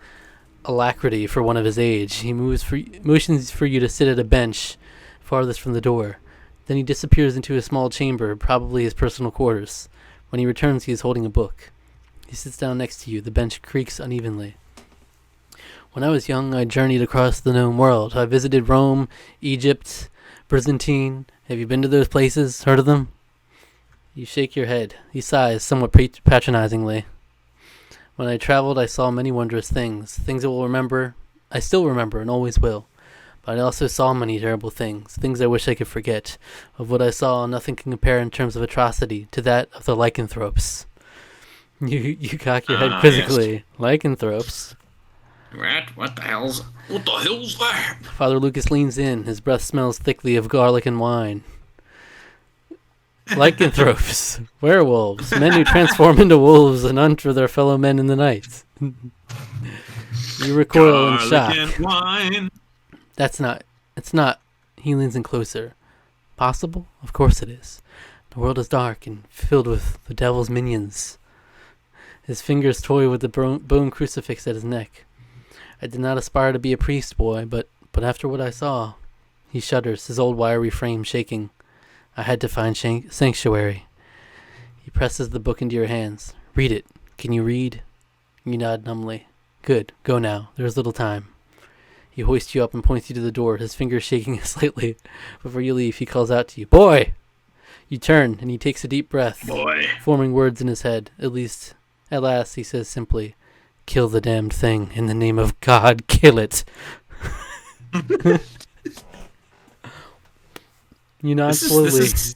alacrity for one of his age. He motions for you to sit at a bench farthest from the door. Then he disappears into a small chamber, probably his personal quarters. When he returns, he is holding a book. He sits down next to you. The bench creaks unevenly. When I was young, I journeyed across the known world. I visited Rome, Egypt, Byzantine. Have you been to those places? Heard of them? You shake your head. He sighs, somewhat patronizingly. When I traveled, I saw many wondrous things. Things I still remember and always will. But I also saw many terrible things. Things I wish I could forget. Of what I saw, nothing can compare in terms of atrocity to that of the lycanthropes. You cock your head quizzically. Yes. Lycanthropes? What the hell's that? Father Lucas leans in. His breath smells thickly of garlic and wine. Lycanthropes, werewolves, men who transform into wolves and hunt for their fellow men in the night. You recoil in shock. And wine. It's not. He leans in closer. Possible? Of course it is. The world is dark and filled with the devil's minions. His fingers toy with the bone crucifix at his neck. I did not aspire to be a priest, boy, but after what I saw... He shudders, his old wiry frame shaking. I had to find sanctuary. He presses the book into your hands. Read it. Can you read? You nod numbly. Good. Go now. There is little time. He hoists you up and points you to the door, his fingers shaking slightly. Before you leave, he calls out to you, Boy! You turn, and he takes a deep breath, Boy. Forming words in his head. At last, he says simply, Kill the damned thing. In the name of God, kill it. You nod slowly. This is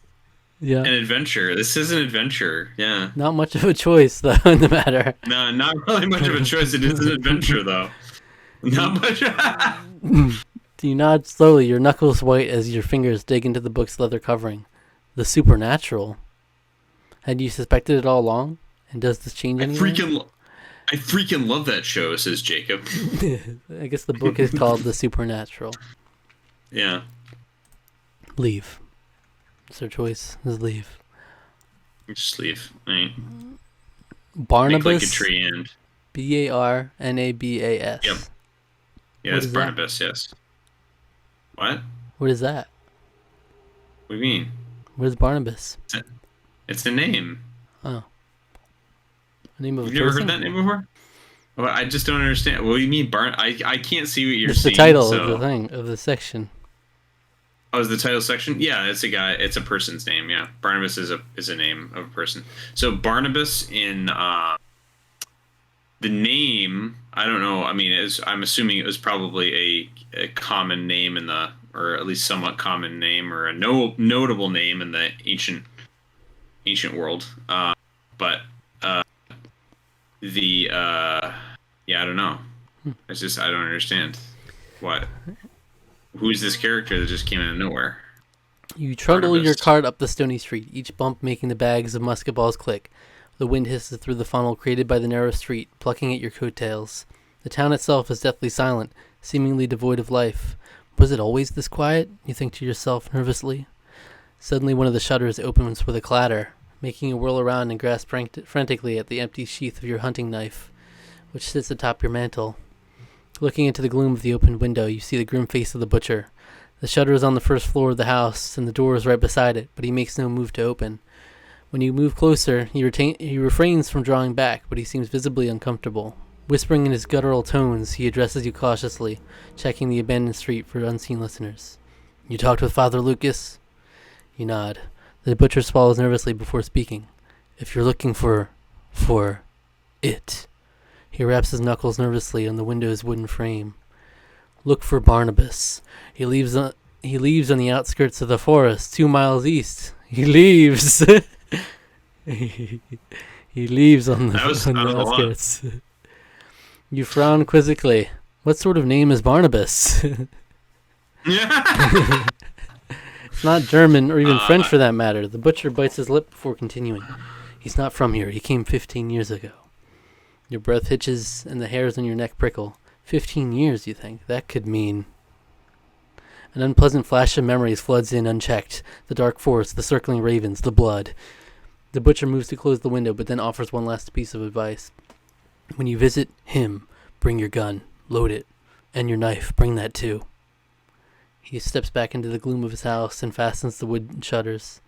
yeah. An adventure. This is an adventure. Yeah. Not much of a choice, though, in the matter. No, not really much of a choice. It is an adventure, though. Not much. You nod slowly, your knuckles white as your fingers dig into the book's leather covering. The supernatural. Had you suspected it all along? And does this change anything? I freaking love that show, says Jacob. I guess the book is called The Supernatural. Yeah. Leave. It's their choice. Is leave. Just leave. I mean, Barnabas. make like a tree and Barnabas. Yep. Yeah, it's Barnabas. That? Yes. What? What is that? What do you mean? What is Barnabas? It's a name. Oh. A name of You've a never person? heard that name before? Well, I just don't understand. What do you mean, I can't see what you're it's seeing. It's the title of the thing, of the section. Oh, is the title section? Yeah, it's a guy. It's a person's name. Yeah, Barnabas is a name of a person. So Barnabas in the name. I don't know. I mean, I'm assuming it was probably a common name or at least somewhat common name, or a notable name in the ancient world. But I don't know. I don't understand what. Who's this character that just came out of nowhere? You trundle your cart up the stony street, each bump making the bags of musket balls click. The wind hisses through the funnel created by the narrow street, plucking at your coattails. The town itself is deathly silent, seemingly devoid of life. Was it always this quiet? You think to yourself nervously. Suddenly one of the shutters opens with a clatter, making you whirl around and grasp frantically at the empty sheath of your hunting knife, which sits atop your mantle. Looking into the gloom of the opened window, you see the grim face of the butcher. The shutter is on the first floor of the house, and the door is right beside it, but he makes no move to open. When you move closer, he refrains from drawing back, but he seems visibly uncomfortable. Whispering in his guttural tones, he addresses you cautiously, checking the abandoned street for unseen listeners. You talked with Father Lucas? You nod. The butcher swallows nervously before speaking. If you're looking for it. He raps his knuckles nervously on the window's wooden frame. Look for Barnabas. He leaves on the outskirts of the forest, 2 miles east. He leaves. He leaves on the outskirts. You frown quizzically. What sort of name is Barnabas? It's not German or even French for that matter. The butcher bites his lip before continuing. He's not from here. He came 15 years ago. Your breath hitches and the hairs on your neck prickle. 15 years, you think? That could mean... An unpleasant flash of memories floods in unchecked. The dark forest, the circling ravens, the blood. The butcher moves to close the window, but then offers one last piece of advice. When you visit him, bring your gun, load it, and your knife, bring that too. He steps back into the gloom of his house and fastens the wooden shutters.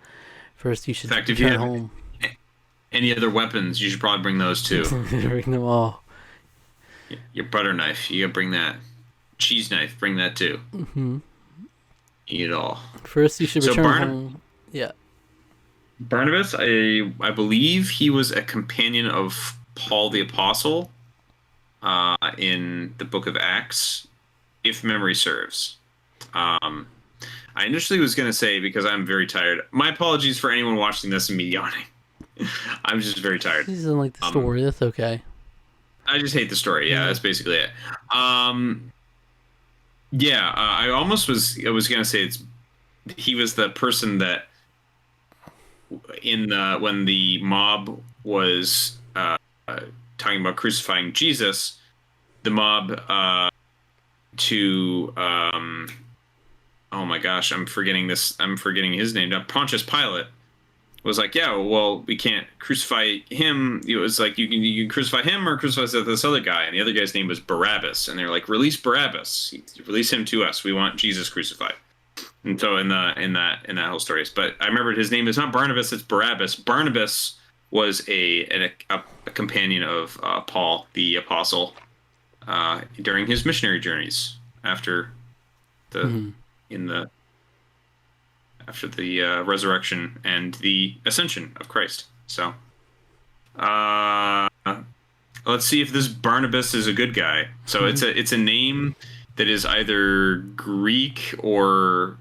First, you should return home. Any other weapons, you should probably bring those too. Bring them all. Your butter knife, you gotta bring that. Cheese knife, bring that too. Mm-hmm. Eat it all. First, you should return home. Yeah. Barnabas, I believe he was a companion of Paul the Apostle in the book of Acts, if memory serves. I initially was going to say, because I'm very tired, my apologies for anyone watching this and me yawning. I'm just very tired. This isn't like the story. That's okay. I just hate the story. Yeah, that's basically it. I almost was going to say he was the person that when the mob was talking about crucifying Jesus, the mob oh my gosh, I'm forgetting his name now. Pontius Pilate was like, yeah, well, we can't crucify him. It was like, you can crucify him or crucify this other guy. And the other guy's name was Barabbas. And they're like, release Barabbas. Release him to us. We want Jesus crucified. And so in that whole story. But I remembered his name is not Barnabas, it's Barabbas. Barnabas was a companion of Paul the Apostle during his missionary journeys after the resurrection and the ascension of Christ. So, let's see if this Barnabas is a good guy. So it's a name that is either Greek or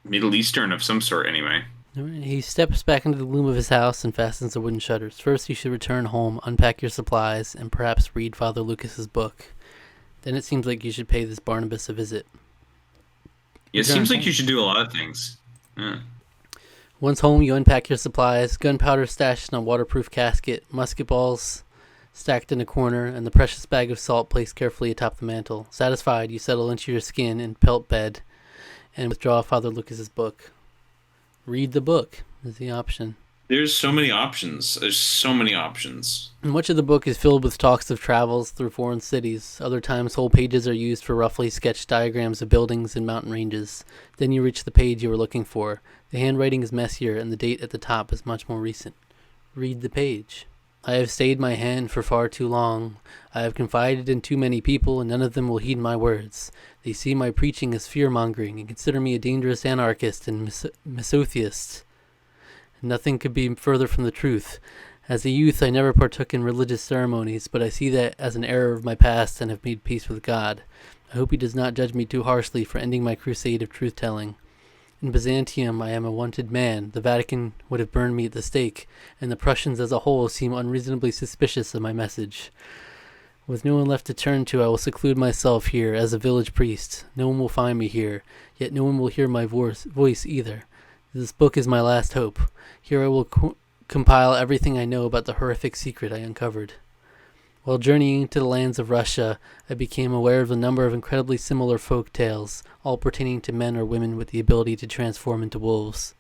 Middle Eastern of some sort. Anyway, he steps back into the gloom of his house and fastens the wooden shutters. First, you should return home, unpack your supplies, and perhaps read Father Lucas's book. Then it seems like you should pay this Barnabas a visit. Yeah, it seems like you should do a lot of things. Yeah. Once home, you unpack your supplies, gunpowder stashed in a waterproof casket, musket balls stacked in a corner, and the precious bag of salt placed carefully atop the mantel. Satisfied, you settle into your skin and pelt bed and withdraw Father Lucas's book. Read the book is the option. There's so many options. And much of the book is filled with talks of travels through foreign cities. Other times, whole pages are used for roughly sketched diagrams of buildings and mountain ranges. Then you reach the page you were looking for. The handwriting is messier, and the date at the top is much more recent. Read the page. I have stayed my hand for far too long. I have confided in too many people, and none of them will heed my words. They see my preaching as fear-mongering and consider me a dangerous anarchist and misotheist. Nothing could be further from the truth. As a youth, I never partook in religious ceremonies, but I see that as an error of my past and have made peace with God. I hope he does not judge me too harshly for ending my crusade of truth-telling. In Byzantium, I am a wanted man. The Vatican would have burned me at the stake, and the Prussians as a whole seem unreasonably suspicious of my message. With no one left to turn to, I will seclude myself here as a village priest. No one will find me here, yet no one will hear my voice either. This book is my last hope. Here I will compile everything I know about the horrific secret I uncovered. While journeying to the lands of Russia, I became aware of a number of incredibly similar folk tales, all pertaining to men or women with the ability to transform into wolves.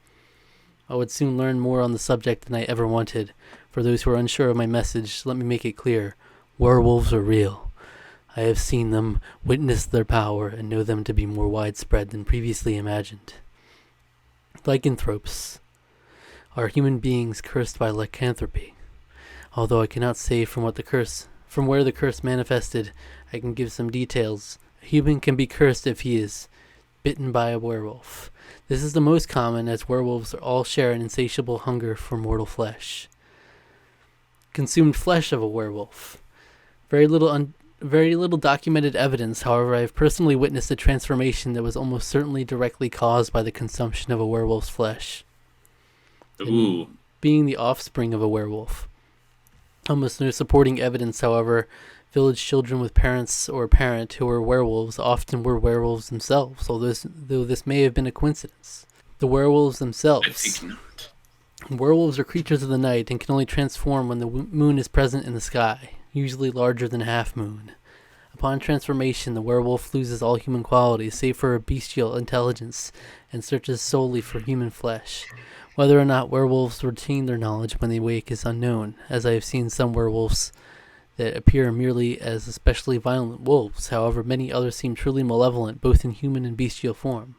I would soon learn more on the subject than I ever wanted. For those who are unsure of my message, let me make it clear. Werewolves are real. I have seen them, witnessed their power, and know them to be more widespread than previously imagined. Lycanthropes are human beings cursed by lycanthropy. Although I cannot say from where the curse manifested, I can give some details. A human can be cursed if he is bitten by a werewolf. This is the most common, as werewolves all share an insatiable hunger for mortal flesh. Consumed flesh of a werewolf. Very little documented evidence, however, I have personally witnessed a transformation that was almost certainly directly caused by the consumption of a werewolf's flesh. Ooh. Being the offspring of a werewolf. Almost no supporting evidence, however. Village children with parents or a parent who were werewolves often were werewolves themselves, though this may have been a coincidence. The werewolves themselves. I think not. Werewolves are creatures of the night and can only transform when the moon is present in the sky, usually larger than a half moon. Upon transformation, the werewolf loses all human qualities, save for a bestial intelligence, and searches solely for human flesh. Whether or not werewolves retain their knowledge when they wake is unknown, as I have seen some werewolves that appear merely as especially violent wolves. However, many others seem truly malevolent, both in human and bestial form.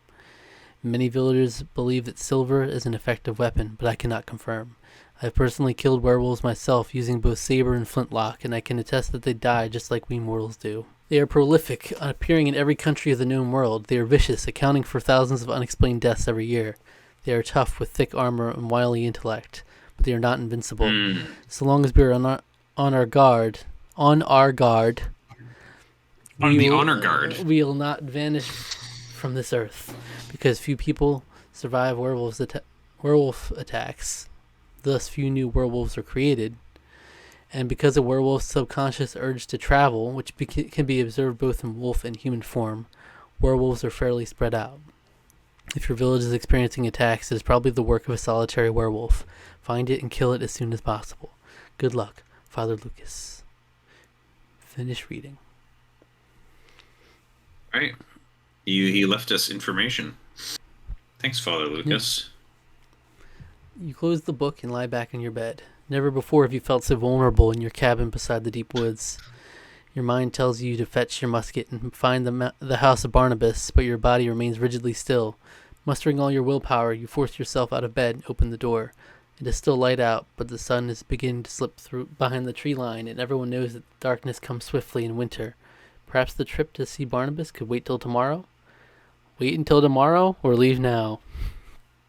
Many villagers believe that silver is an effective weapon, but I cannot confirm. I have personally killed werewolves myself using both saber and flintlock, and I can attest that they die just like we mortals do. They are prolific, appearing in every country of the known world. They are vicious, accounting for thousands of unexplained deaths every year. They are tough, with thick armor and wily intellect, but they are not invincible. So long as we are on our guard, we will not vanish from this earth, because few people survive werewolf attacks. Thus, few new werewolves are created, and because a werewolf's subconscious urge to travel, which can be observed both in wolf and human form, werewolves are fairly spread out. If your village is experiencing attacks, it is probably the work of a solitary werewolf. Find it and kill it as soon as possible. Good luck, Father Lucas. Finish reading. All right. He left us information. Thanks, Father Lucas. You close the book and lie back in your bed. Never before have you felt so vulnerable in your cabin beside the deep woods. Your mind tells you to fetch your musket and find the house of Barnabas, but your body remains rigidly still. Mustering all your willpower, you force yourself out of bed and open the door. It is still light out, but the sun is beginning to slip through behind the tree line, and everyone knows that darkness comes swiftly in winter. Perhaps the trip to see Barnabas could wait till tomorrow? Wait until tomorrow, or leave now?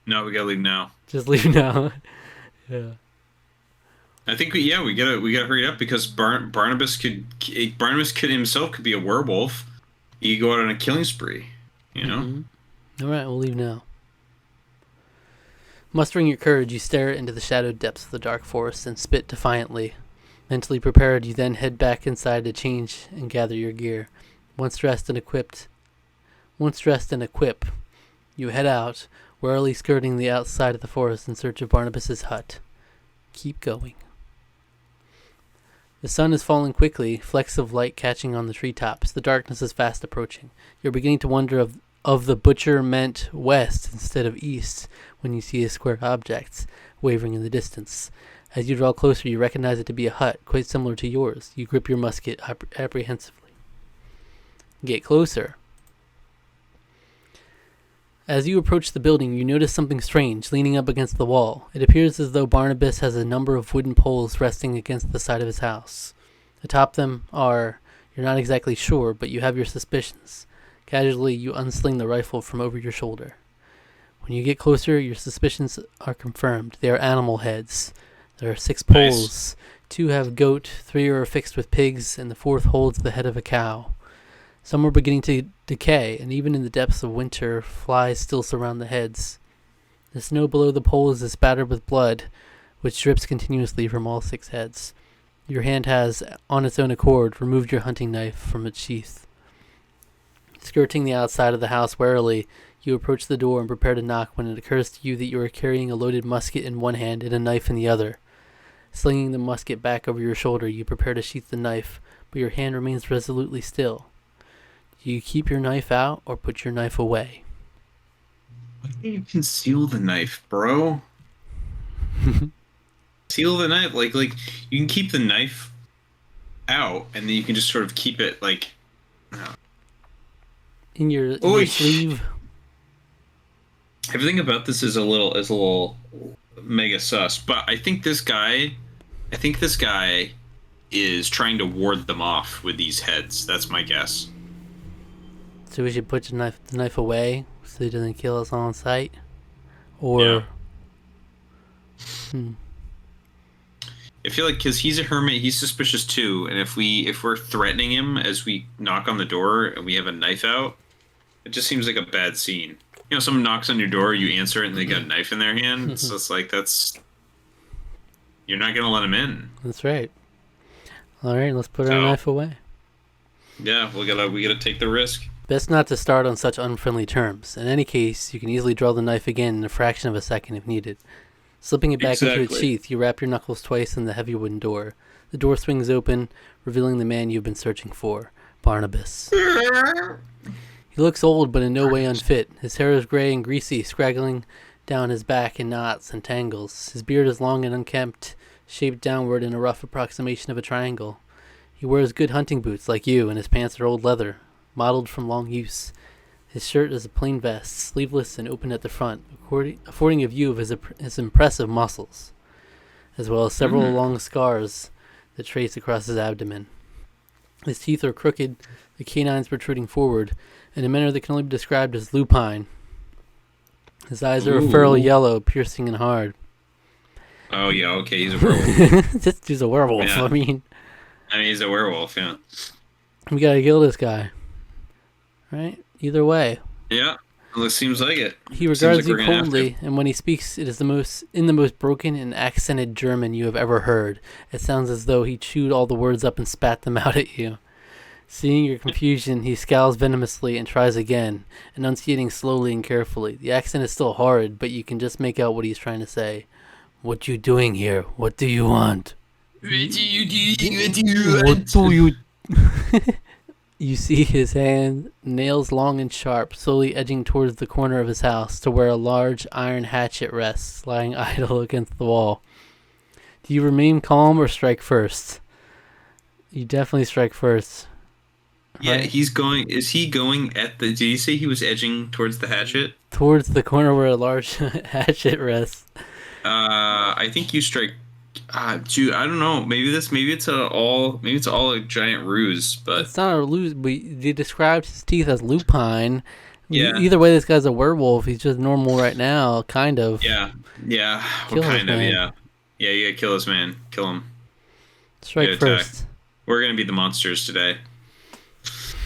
No, we gotta leave now. Just leave now. Yeah. I think we gotta hurry up, because Barnabas could himself be a werewolf. He could go out on a killing spree, you know. Mm-hmm. All right, we'll leave now. Mustering your courage, you stare into the shadowed depths of the dark forest and spit defiantly. Mentally prepared, you then head back inside to change and gather your gear. Once dressed and equipped, you head out, warily skirting the outside of the forest in search of Barnabas's hut. Keep going. The sun is falling quickly, flecks of light catching on the treetops. The darkness is fast approaching. You're beginning to wonder of the butcher meant west instead of east when you see a square object wavering in the distance. As you draw closer, you recognize it to be a hut, quite similar to yours. You grip your musket apprehensively. Get closer. As you approach the building, you notice something strange leaning up against the wall. It appears as though Barnabas has a number of wooden poles resting against the side of his house. Atop them are, you're not exactly sure, but you have your suspicions. Casually, you unsling the rifle from over your shoulder. When you get closer, your suspicions are confirmed. They are animal heads. There are 6 poles. Nice. 2 have goat, 3 are affixed with pigs, and the 4th holds the head of a cow. Some are beginning to decay, and even in the depths of winter, flies still surround the heads. The snow below the poles is spattered with blood, which drips continuously from all 6 heads. Your hand has, on its own accord, removed your hunting knife from its sheath. Skirting the outside of the house warily, you approach the door and prepare to knock when it occurs to you that you are carrying a loaded musket in one hand and a knife in the other. Slinging the musket back over your shoulder, you prepare to sheath the knife, but your hand remains resolutely still. Do you keep your knife out or put your knife away? Why can't you conceal the knife, bro? Seal the knife, like you can keep the knife out, and then you can just sort of keep it like in your sleeve. Everything about this is a little mega sus, but I think this guy is trying to ward them off with these heads. That's my guess. So we should put the knife away so he doesn't kill us on sight? Or... Yeah. I feel like because he's a hermit, he's suspicious too. And if we're threatening him as we knock on the door and we have a knife out, it just seems like a bad scene. You know, someone knocks on your door, you answer it, and they got a knife in their hand. It's just like you're not gonna let him in. That's right. All right, let's put our knife away. Yeah, we gotta take the risk. Best not to start on such unfriendly terms. In any case, you can easily draw the knife again in a fraction of a second if needed. Slipping it back into its sheath, you wrap your knuckles twice in the heavy wooden door. The door swings open, revealing the man you've been searching for, Barnabas. He looks old, but in no way unfit. His hair is gray and greasy, scraggling down his back in knots and tangles. His beard is long and unkempt, shaped downward in a rough approximation of a triangle. He wears good hunting boots, like you, and his pants are old leather, mottled from long use. His shirt is a plain vest, sleeveless and open at the front, affording a view of his impressive muscles, as well as several long scars that trace across his abdomen. His teeth are crooked, the canines protruding forward, in a manner that can only be described as lupine. His eyes are a feral yellow, piercing and hard. Oh, yeah, okay, he's a werewolf. This dude's a werewolf, yeah. I mean, he's a werewolf, yeah. We gotta kill this guy. Right? Either way. Yeah, it seems like it. He regards you coldly, and when he speaks, it is the most broken and accented German you have ever heard. It sounds as though he chewed all the words up and spat them out at you. Seeing your confusion, he scowls venomously and tries again, enunciating slowly and carefully. The accent is still horrid, but you can just make out what he's trying to say. What you doing here? What do you want? What do you want? What do you... You see his hand, nails long and sharp, slowly edging towards the corner of his house to where a large iron hatchet rests, lying idle against the wall. Do you remain calm or strike first? You definitely strike first. Yeah, right? Is he going at the... Did you say he was edging towards the hatchet? Towards the corner where a large hatchet rests. I think you strike... Dude, I don't know. Maybe it's all a giant ruse, but it's not a ruse. But they described his teeth as lupine. Yeah. Either way, this guy's a werewolf. He's just normal right now, kind of. Yeah. Kill kind of, man. yeah. Yeah, you gotta kill this man. Kill him. Strike first. We're gonna be the monsters today.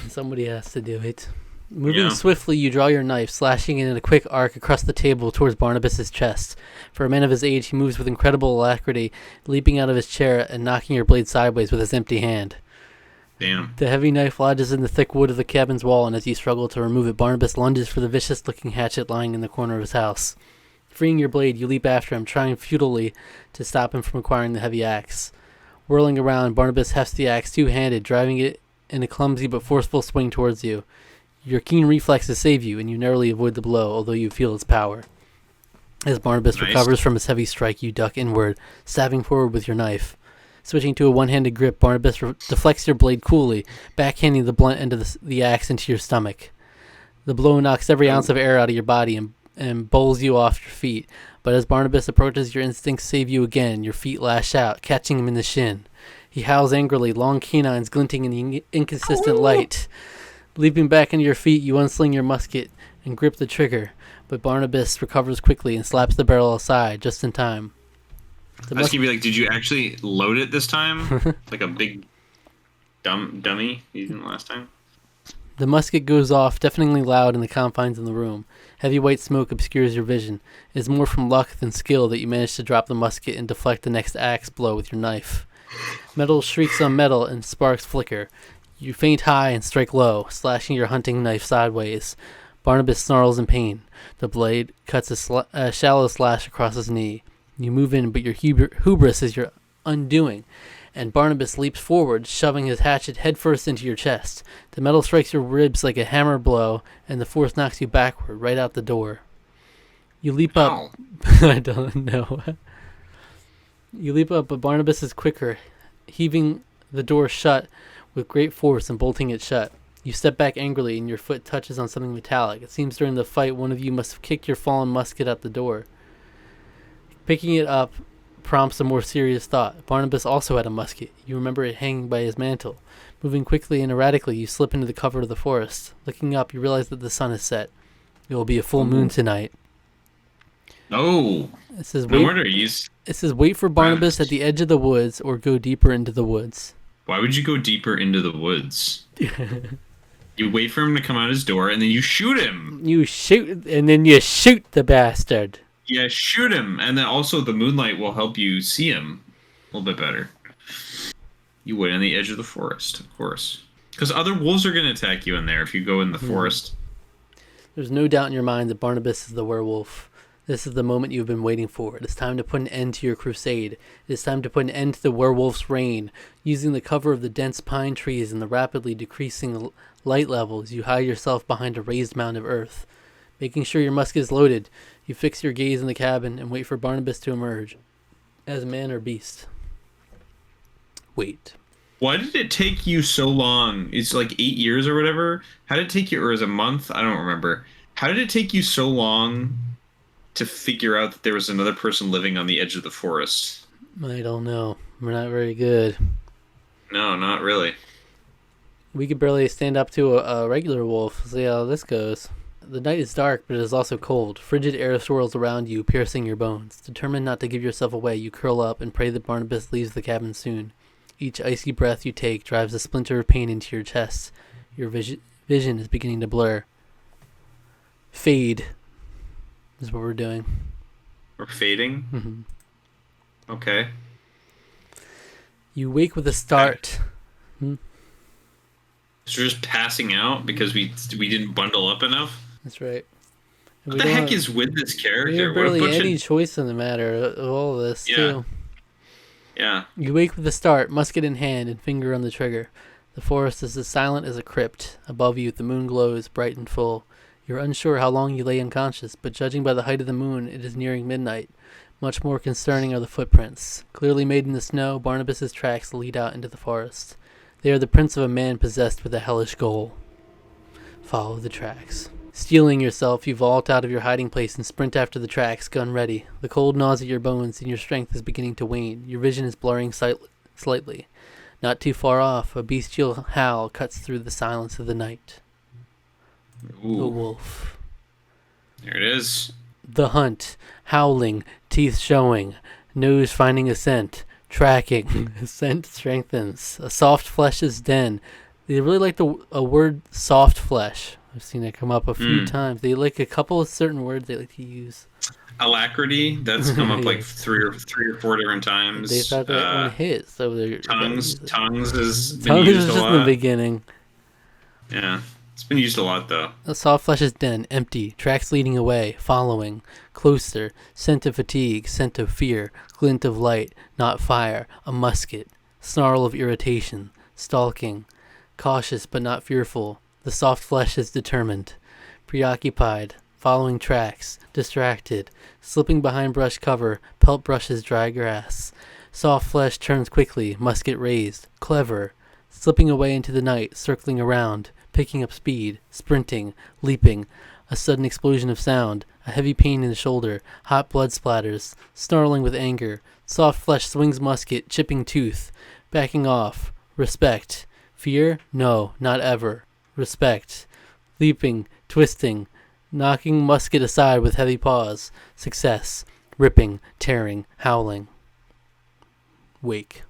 Somebody has to do it. Moving swiftly, you draw your knife, slashing it in a quick arc across the table towards Barnabas's chest. For a man of his age, he moves with incredible alacrity, leaping out of his chair and knocking your blade sideways with his empty hand. Damn. The heavy knife lodges in the thick wood of the cabin's wall, and as you struggle to remove it, Barnabas lunges for the vicious-looking hatchet lying in the corner of his house. Freeing your blade, you leap after him, trying futilely to stop him from acquiring the heavy axe. Whirling around, Barnabas hefts the axe two-handed, driving it in a clumsy but forceful swing towards you. Your keen reflexes save you, and you narrowly avoid the blow, although you feel its power. As Barnabas recovers from his heavy strike, you duck inward, stabbing forward with your knife. Switching to a one-handed grip, Barnabas deflects your blade coolly, backhanding the blunt end of the axe into your stomach. The blow knocks every ounce of air out of your body and bowls you off your feet. But as Barnabas approaches, your instincts save you again. Your feet lash out, catching him in the shin. He howls angrily, long canines glinting in the inconsistent light. Leaping back into your feet, you unsling your musket and grip the trigger, but Barnabas recovers quickly and slaps the barrel aside just in time. I was gonna be like, did you actually load it this time? Like a big dummy you didn't last time? The musket goes off, deafeningly loud in the confines of the room. Heavy white smoke obscures your vision. It is more from luck than skill that you manage to drop the musket and deflect the next axe blow with your knife. Metal shrieks on metal and sparks flicker. You feint high and strike low, slashing your hunting knife sideways. Barnabas snarls in pain. The blade cuts a shallow slash across his knee. You move in, but your hubris is your undoing, and Barnabas leaps forward, shoving his hatchet headfirst into your chest. The metal strikes your ribs like a hammer blow, and the force knocks you backward, right out the door. You leap up. I don't know. You leap up, but Barnabas is quicker, heaving the door shut with great force and bolting it shut. You step back angrily, and your foot touches on something metallic. It seems during the fight one of you must have kicked your fallen musket out the door. Picking it up, prompts a more serious thought. Barnabas also had a musket. You remember it hanging by his mantle. Moving quickly and erratically, you slip into the cover of the forest. Looking up, you realize that the sun is set. It will be a full moon tonight. Oh, It says, no wait, wonder he's... it says, wait for Barnabas at the edge of the woods or go deeper into the woods. Why would you go deeper into the woods? You wait for him to come out his door, and then you shoot him. You shoot, and then you shoot the bastard. Yeah, shoot him. And then also the moonlight will help you see him a little bit better. You wait on the edge of the forest, of course. Because other wolves are going to attack you in there if you go in the forest. There's no doubt in your mind that Barnabas is the werewolf. This is the moment you've been waiting for. It is time to put an end to your crusade. It is time to put an end to the werewolf's reign. Using the cover of the dense pine trees and the rapidly decreasing light levels, you hide yourself behind a raised mound of earth. Making sure your musket is loaded, you fix your gaze in the cabin and wait for Barnabas to emerge. As man or beast. Wait. Why did it take you so long? It's like 8 years or whatever. How did it take you, or is it a month? I don't remember. How did it take you so long to figure out that there was another person living on the edge of the forest? I don't know. We're not very good. No, not really. We could barely stand up to a regular wolf. See how this goes. The night is dark, but it is also cold. Frigid air swirls around you, piercing your bones. Determined not to give yourself away, you curl up and pray that Barnabas leaves the cabin soon. Each icy breath you take drives a splinter of pain into your chest. Your vision is beginning to blur. Fade is what we're doing. We're fading? Mm-hmm. Okay. You wake with a start. So we're just passing out because we didn't bundle up enough? That's right. What the heck is with this character? We have barely any choice in the matter of all of this, too. Yeah. You wake with a start, musket in hand and finger on the trigger. The forest is as silent as a crypt. Above you, the moon glows bright and full. You're unsure how long you lay unconscious, but judging by the height of the moon, it is nearing midnight. Much more concerning are the footprints. Clearly made in the snow, Barnabas's tracks lead out into the forest. They are the prints of a man possessed with a hellish goal. Follow the tracks. Steeling yourself, you vault out of your hiding place and sprint after the tracks, gun ready. The cold gnaws at your bones and your strength is beginning to wane. Your vision is blurring slightly. Not too far off, a bestial howl cuts through the silence of the night. Ooh. The wolf. There it is. The hunt. Howling, teeth showing, nose finding a scent, tracking. Scent strengthens. A soft flesh's den. They really like a word soft flesh. I've seen it come up a few times. They like a couple of certain words they like to use. Alacrity, that's come up like three or four different times. They thought that one hit, so they're tongues has been tongues used is a just lot. in the beginning. Yeah, it's been used a lot though. A soft flesh's den, empty, tracks leading away, following, closer, scent of fatigue, scent of fear, glint of light, not fire, a musket, snarl of irritation, stalking, cautious but not fearful. The soft flesh is determined, preoccupied, following tracks, distracted, slipping behind brush cover, pelt brushes dry grass. Soft flesh turns quickly, musket raised, clever, slipping away into the night, circling around, picking up speed, sprinting, leaping, a sudden explosion of sound, a heavy pain in the shoulder, hot blood splatters, snarling with anger. Soft flesh swings musket, chipping tooth, backing off, respect, fear? No, not ever. Respect, leaping, twisting, knocking musket aside with heavy paws, success, ripping, tearing, howling. Wake.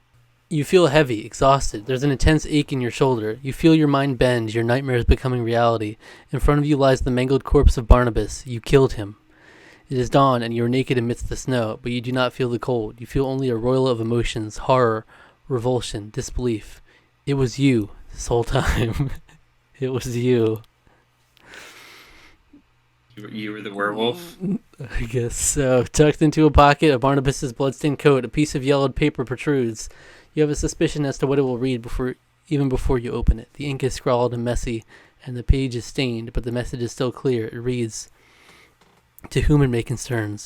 You feel heavy, exhausted. There's an intense ache in your shoulder. You feel your mind bend, your nightmares becoming reality. In front of you lies the mangled corpse of Barnabas. You killed him. It is dawn and you are naked amidst the snow, but you do not feel the cold. You feel only a roil of emotions, horror, revulsion, disbelief. It was you this whole time. It was you. You were the werewolf? I guess so. Tucked into a pocket of Barnabas's bloodstained coat, a piece of yellowed paper protrudes. You have a suspicion as to what it will read even before you open it. The ink is scrawled and messy, and the page is stained, but the message is still clear. It reads, "To whom it may concern.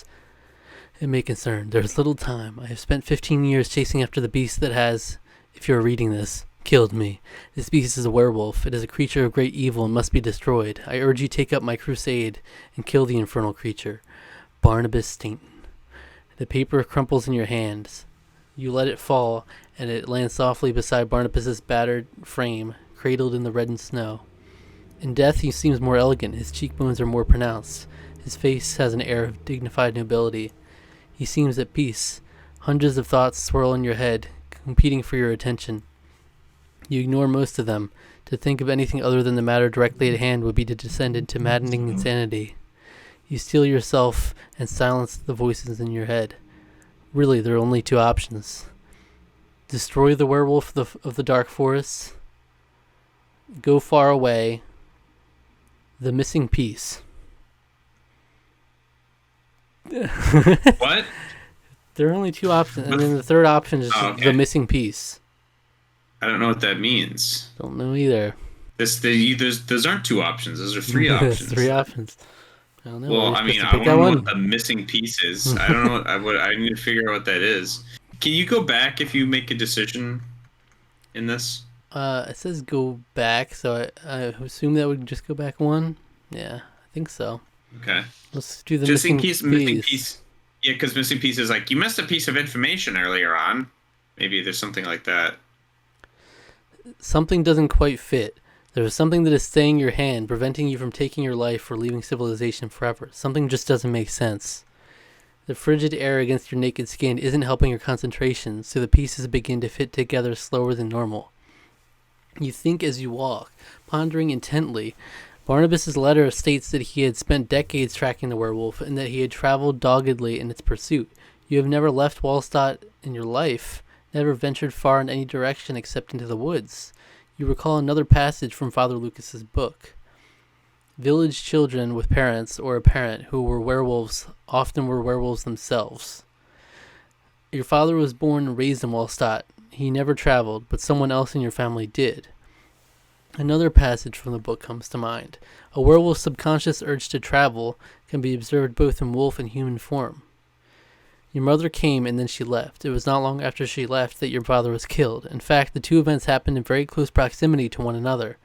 There is little time. I have spent 15 years chasing after the beast that has, if you are reading this, killed me. This beast is a werewolf. It is a creature of great evil and must be destroyed. I urge you take up my crusade and kill the infernal creature. Barnabas Stainton." The paper crumples in your hands. You let it fall, and it lands softly beside Barnabas's battered frame, cradled in the reddened snow. In death, he seems more elegant. His cheekbones are more pronounced. His face has an air of dignified nobility. He seems at peace. Hundreds of thoughts swirl in your head, competing for your attention. You ignore most of them. To think of anything other than the matter directly at hand would be to descend into maddening insanity. You steel yourself and silence the voices in your head. Really, there are only two options. Destroy the werewolf of the dark forest. Go far away. The missing piece. What? There are only two options, and then the third option is the missing piece. I don't know what that means. Don't know either. Those aren't two options. Those are three options. Three options. I don't know. Well, I mean, I want to know what the missing piece is. I don't know. I need to figure out what that is. Can you go back if you make a decision in this? It says go back, so I assume that would just go back one. Yeah, I think so. Okay. Let's do the just in case missing piece. Yeah, because missing piece is like you missed a piece of information earlier on. Maybe there's something like that. Something doesn't quite fit. There is something that is staying your hand, preventing you from taking your life or leaving civilization forever. Something just doesn't make sense. The frigid air against your naked skin isn't helping your concentration, so the pieces begin to fit together slower than normal. You think as you walk, pondering intently. Barnabas's letter states that he had spent decades tracking the werewolf and that he had traveled doggedly in its pursuit. You have never left Wallstatt in your life, never ventured far in any direction except into the woods. You recall another passage from Father Lucas's book. Village children with parents or a parent who were werewolves often were werewolves themselves. Your father was born and raised in Wallstatt. He never traveled, but someone else in your family did. Another passage from the book comes to mind. A werewolf's subconscious urge to travel can be observed both in wolf and human form. Your mother came and then she left. It was not long after she left that your father was killed. In fact, the two events happened in very close proximity to one another.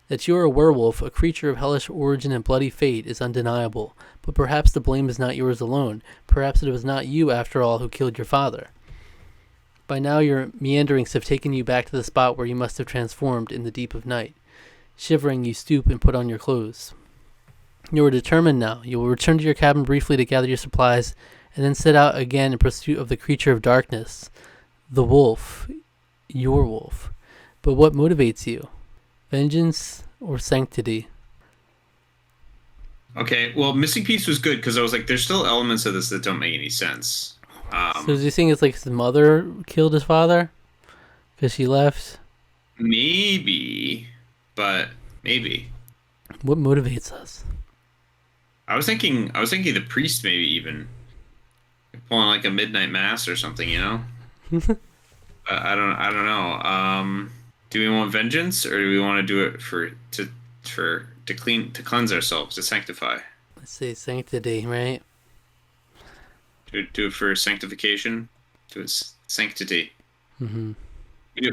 That you are a werewolf, a creature of hellish origin and bloody fate, is undeniable. But perhaps the blame is not yours alone. Perhaps it was not you, after all, who killed your father. By now your meanderings have taken you back to the spot where you must have transformed in the deep of night. Shivering, you stoop and put on your clothes. You are determined now. You will return to your cabin briefly to gather your supplies, and then set out again in pursuit of the creature of darkness, the wolf, your wolf. But what motivates you? Vengeance or sanctity? Okay, well, missing piece was good because I was like, there's still elements of this that don't make any sense. So do you think it's like his mother killed his father? Because she left? Maybe, but maybe. What motivates us? I was thinking the priest maybe even pulling like a midnight mass or something, you know? I don't know. Do we want vengeance or do we want to do it to cleanse ourselves, to sanctify? Let's say sanctity, right? Do it for sanctification, to its sanctity. Mm-hmm.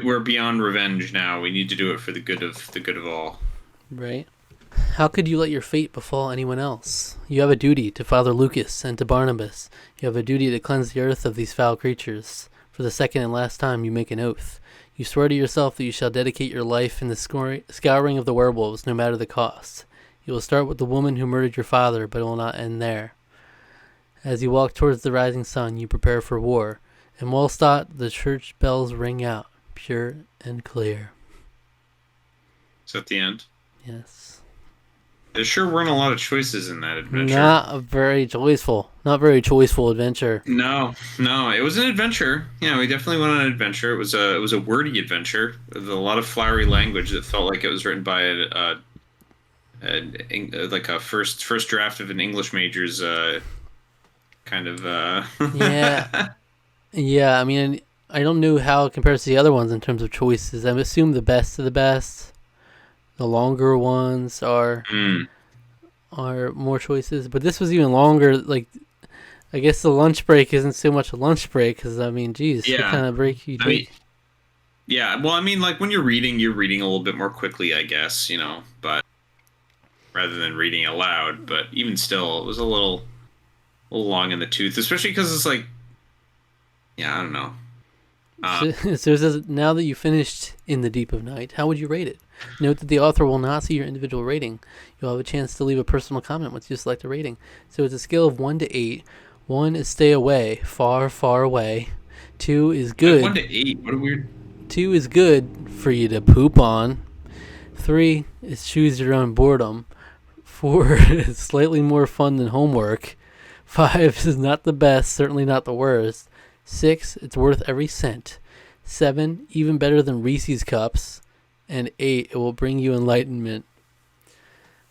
We're beyond revenge now. We need to do it for the good of all. Right. How could you let your fate befall anyone else? You have a duty to Father Lucas and to Barnabas. You have a duty to cleanse the earth of these foul creatures. For the second and last time, you make an oath. You swear to yourself that you shall dedicate your life in the scouring of the werewolves, no matter the cost. You will start with the woman who murdered your father, but it will not end there. As you walk towards the rising sun, you prepare for war. In Wallstatt, the church bells ring out, pure and clear. Is that the end? Yes. There sure weren't a lot of choices in that adventure. Not very choiceful adventure. No, it was an adventure. Yeah, we definitely went on an adventure. It was a wordy adventure with a lot of flowery language that felt like it was written by like a first draft of an English major's kind of. Yeah. I mean, I don't know how it compares to the other ones in terms of choices. I assume the best of the best. The longer ones are more choices, but this was even longer. Like, I guess the lunch break isn't so much a lunch break because I mean, geez, what kind of break you take? Well, I mean, like when you're reading a little bit more quickly, I guess, you know, but rather than reading aloud. But even still, it was a little little long in the tooth, especially because it's like, yeah, I don't know. So it says, now that you finished In the Deep of Night, how would you rate it? Note that the author will not see your individual rating. You'll have a chance to leave a personal comment once you select a rating. So it's a scale of 1 to 8. 1 is stay away, far, far away. 2 is good. 1 to 8. What a weird. 2 is good for you to poop on. 3 is choose your own boredom. 4 is slightly more fun than homework. 5 is not the best, certainly not the worst. 6, it's worth every cent. 7, even better than Reese's Cups. And 8, it will bring you enlightenment.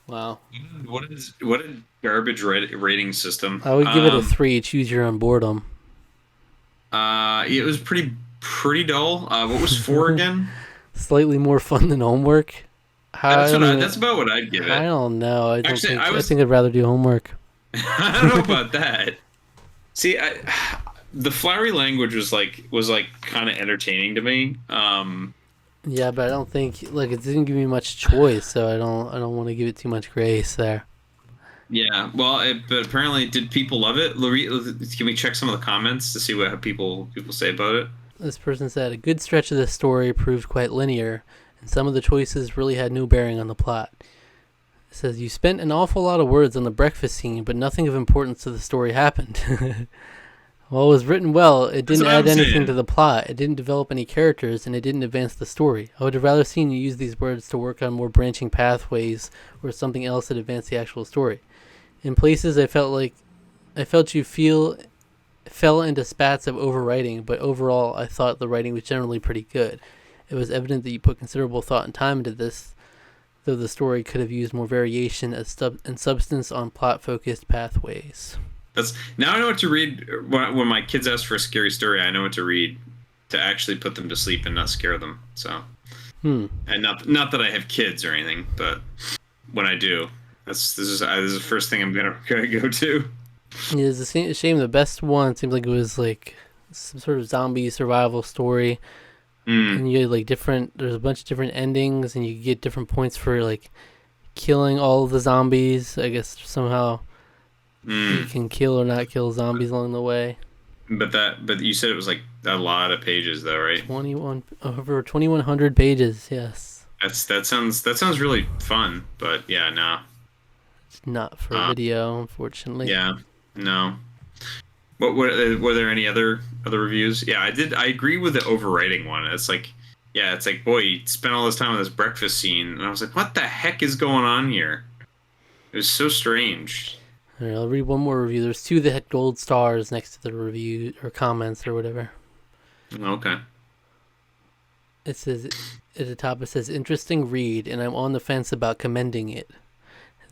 Wow. What a garbage rating system. I would give it a 3, choose your own boredom. It was pretty dull. What was 4 again? Slightly more fun than homework. That's about what I'd give it. I don't know. I think I'd rather do homework. I don't know about that. See, the flowery language was kind of entertaining to me. Yeah, but I don't think it didn't give me much choice, so I don't want to give it too much grace there. Yeah, well, but apparently, did people love it? Can we check some of the comments to see what people say about it? This person said, a good stretch of the story proved quite linear, and some of the choices really had no bearing on the plot. It says, you spent an awful lot of words on the breakfast scene, but nothing of importance to the story happened. Well, it was written well. It didn't add anything to the plot. It didn't develop any characters, and it didn't advance the story. I would have rather seen you use these words to work on more branching pathways or something else that advanced the actual story. In places, I felt you fell into spats of overwriting, but overall, I thought the writing was generally pretty good. It was evident that you put considerable thought and time into this, though the story could have used more variation and substance on plot-focused pathways. Now I know what to read when my kids ask for a scary story. I know what to read to actually put them to sleep and not scare them. So, and not that I have kids or anything, but when I do, this is the first thing I'm gonna go to. Yeah, it's a shame. The best one seemed like it was like some sort of zombie survival story, and you had there's a bunch of different endings, and you get different points for killing all of the zombies. I guess somehow. You can kill or not kill zombies along the way. But you said it was a lot of pages though, right? Over 2,100 pages. Yes. That sounds really fun, but yeah, no. It's not for video, unfortunately. Yeah, no. What were there any other reviews? Yeah, I agree with the overwriting one. It's boy, he spent all this time on this breakfast scene, and I was like, what the heck is going on here? It was so strange. All right, I'll read one more review. There's 2 that had gold stars next to the review or comments or whatever. Okay. It says at the top, it says, interesting read, and I'm on the fence about commending it.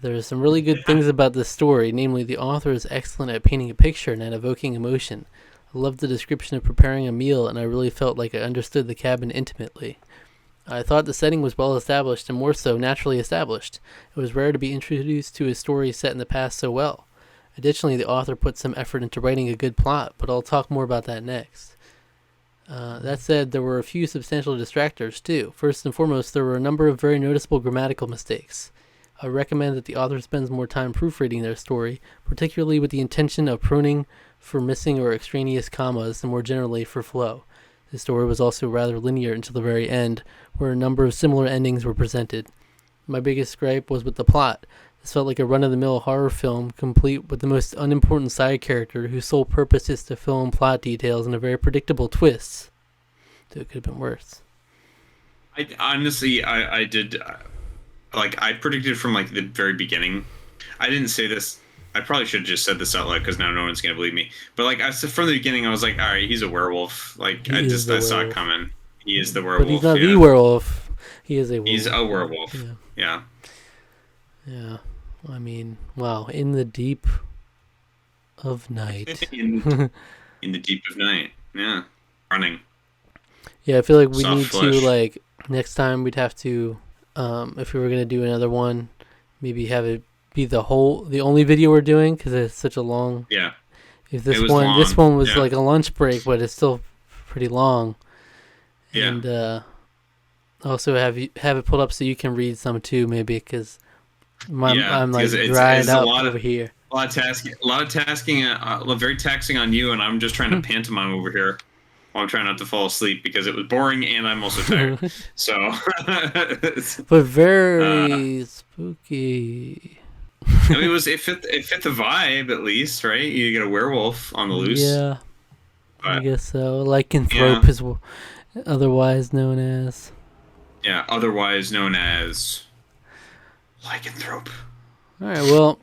There are some really good things about this story, namely the author is excellent at painting a picture and at evoking emotion. I loved the description of preparing a meal, and I really felt like I understood the cabin intimately. I thought the setting was well established, and more so, naturally established. It was rare to be introduced to a story set in the past so well. Additionally, the author put some effort into writing a good plot, but I'll talk more about that next. That said, there were a few substantial distractors, too. First and foremost, there were a number of very noticeable grammatical mistakes. I recommend that the author spends more time proofreading their story, particularly with the intention of pruning for missing or extraneous commas, and more generally for flow. The story was also rather linear until the very end, where a number of similar endings were presented. My biggest gripe was with the plot. This felt like a run-of-the-mill horror film, complete with the most unimportant side character whose sole purpose is to fill in plot details and a very predictable twist. So it could have been worse. I did... I predicted from the very beginning. I didn't say this. I probably should have just said this out loud because now no one's gonna believe me. But I said from the beginning, I was like, all right, he's a werewolf. I saw it coming. He is the werewolf. But he's not the werewolf. He is a werewolf. He's a werewolf. Yeah. Yeah. I mean, wow. In the deep of night. in the deep of night. Yeah. Running. Yeah, I feel like we Soft need flesh. to next time we'd have to. If we were going to do another one, maybe have it be the only video we're doing because it's such a long. Yeah. If this one was like a lunch break, but it's still pretty long. Yeah. And also have it pulled up so you can read some too, maybe because I'm dried out over here. A lot of tasking, very taxing on you, and I'm just trying to pantomime over here while I'm trying not to fall asleep because it was boring and I'm also tired. So, But very spooky. I mean, it fit the vibe at least, right? You get a werewolf on the loose. Yeah, I But, guess so. Lycanthrope is otherwise known as. yeah, otherwise known as lycanthrope. All right, well,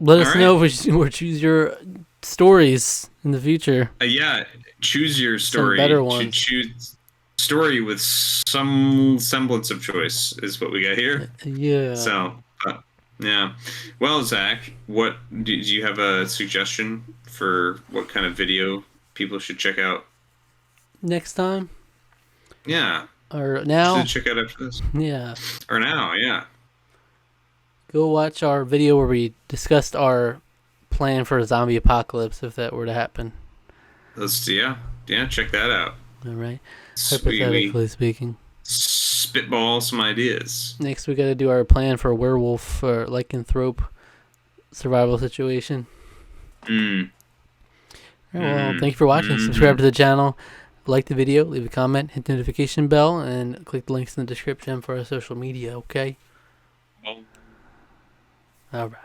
let us All right. know or choose your stories in the future. Yeah, choose your story. Some better ones. Choose story with some semblance of choice is what we got here. Yeah. So, yeah. Well, Zach, what do you have a suggestion for what kind of video people should check out? Next time? Yeah. Or now? Should check out after this. Yeah. Or now, yeah. Go watch our video where we discussed our plan for a zombie apocalypse if that were to happen. Check that out. All right. Sweet. Hypothetically speaking. Spitball some ideas. Next, we got to do our plan for a werewolf or lycanthrope survival situation. All right, well, thank you for watching. Subscribe to the channel, like the video, leave a comment, hit the notification bell, and click the links in the description for our social media, okay? Well, All right.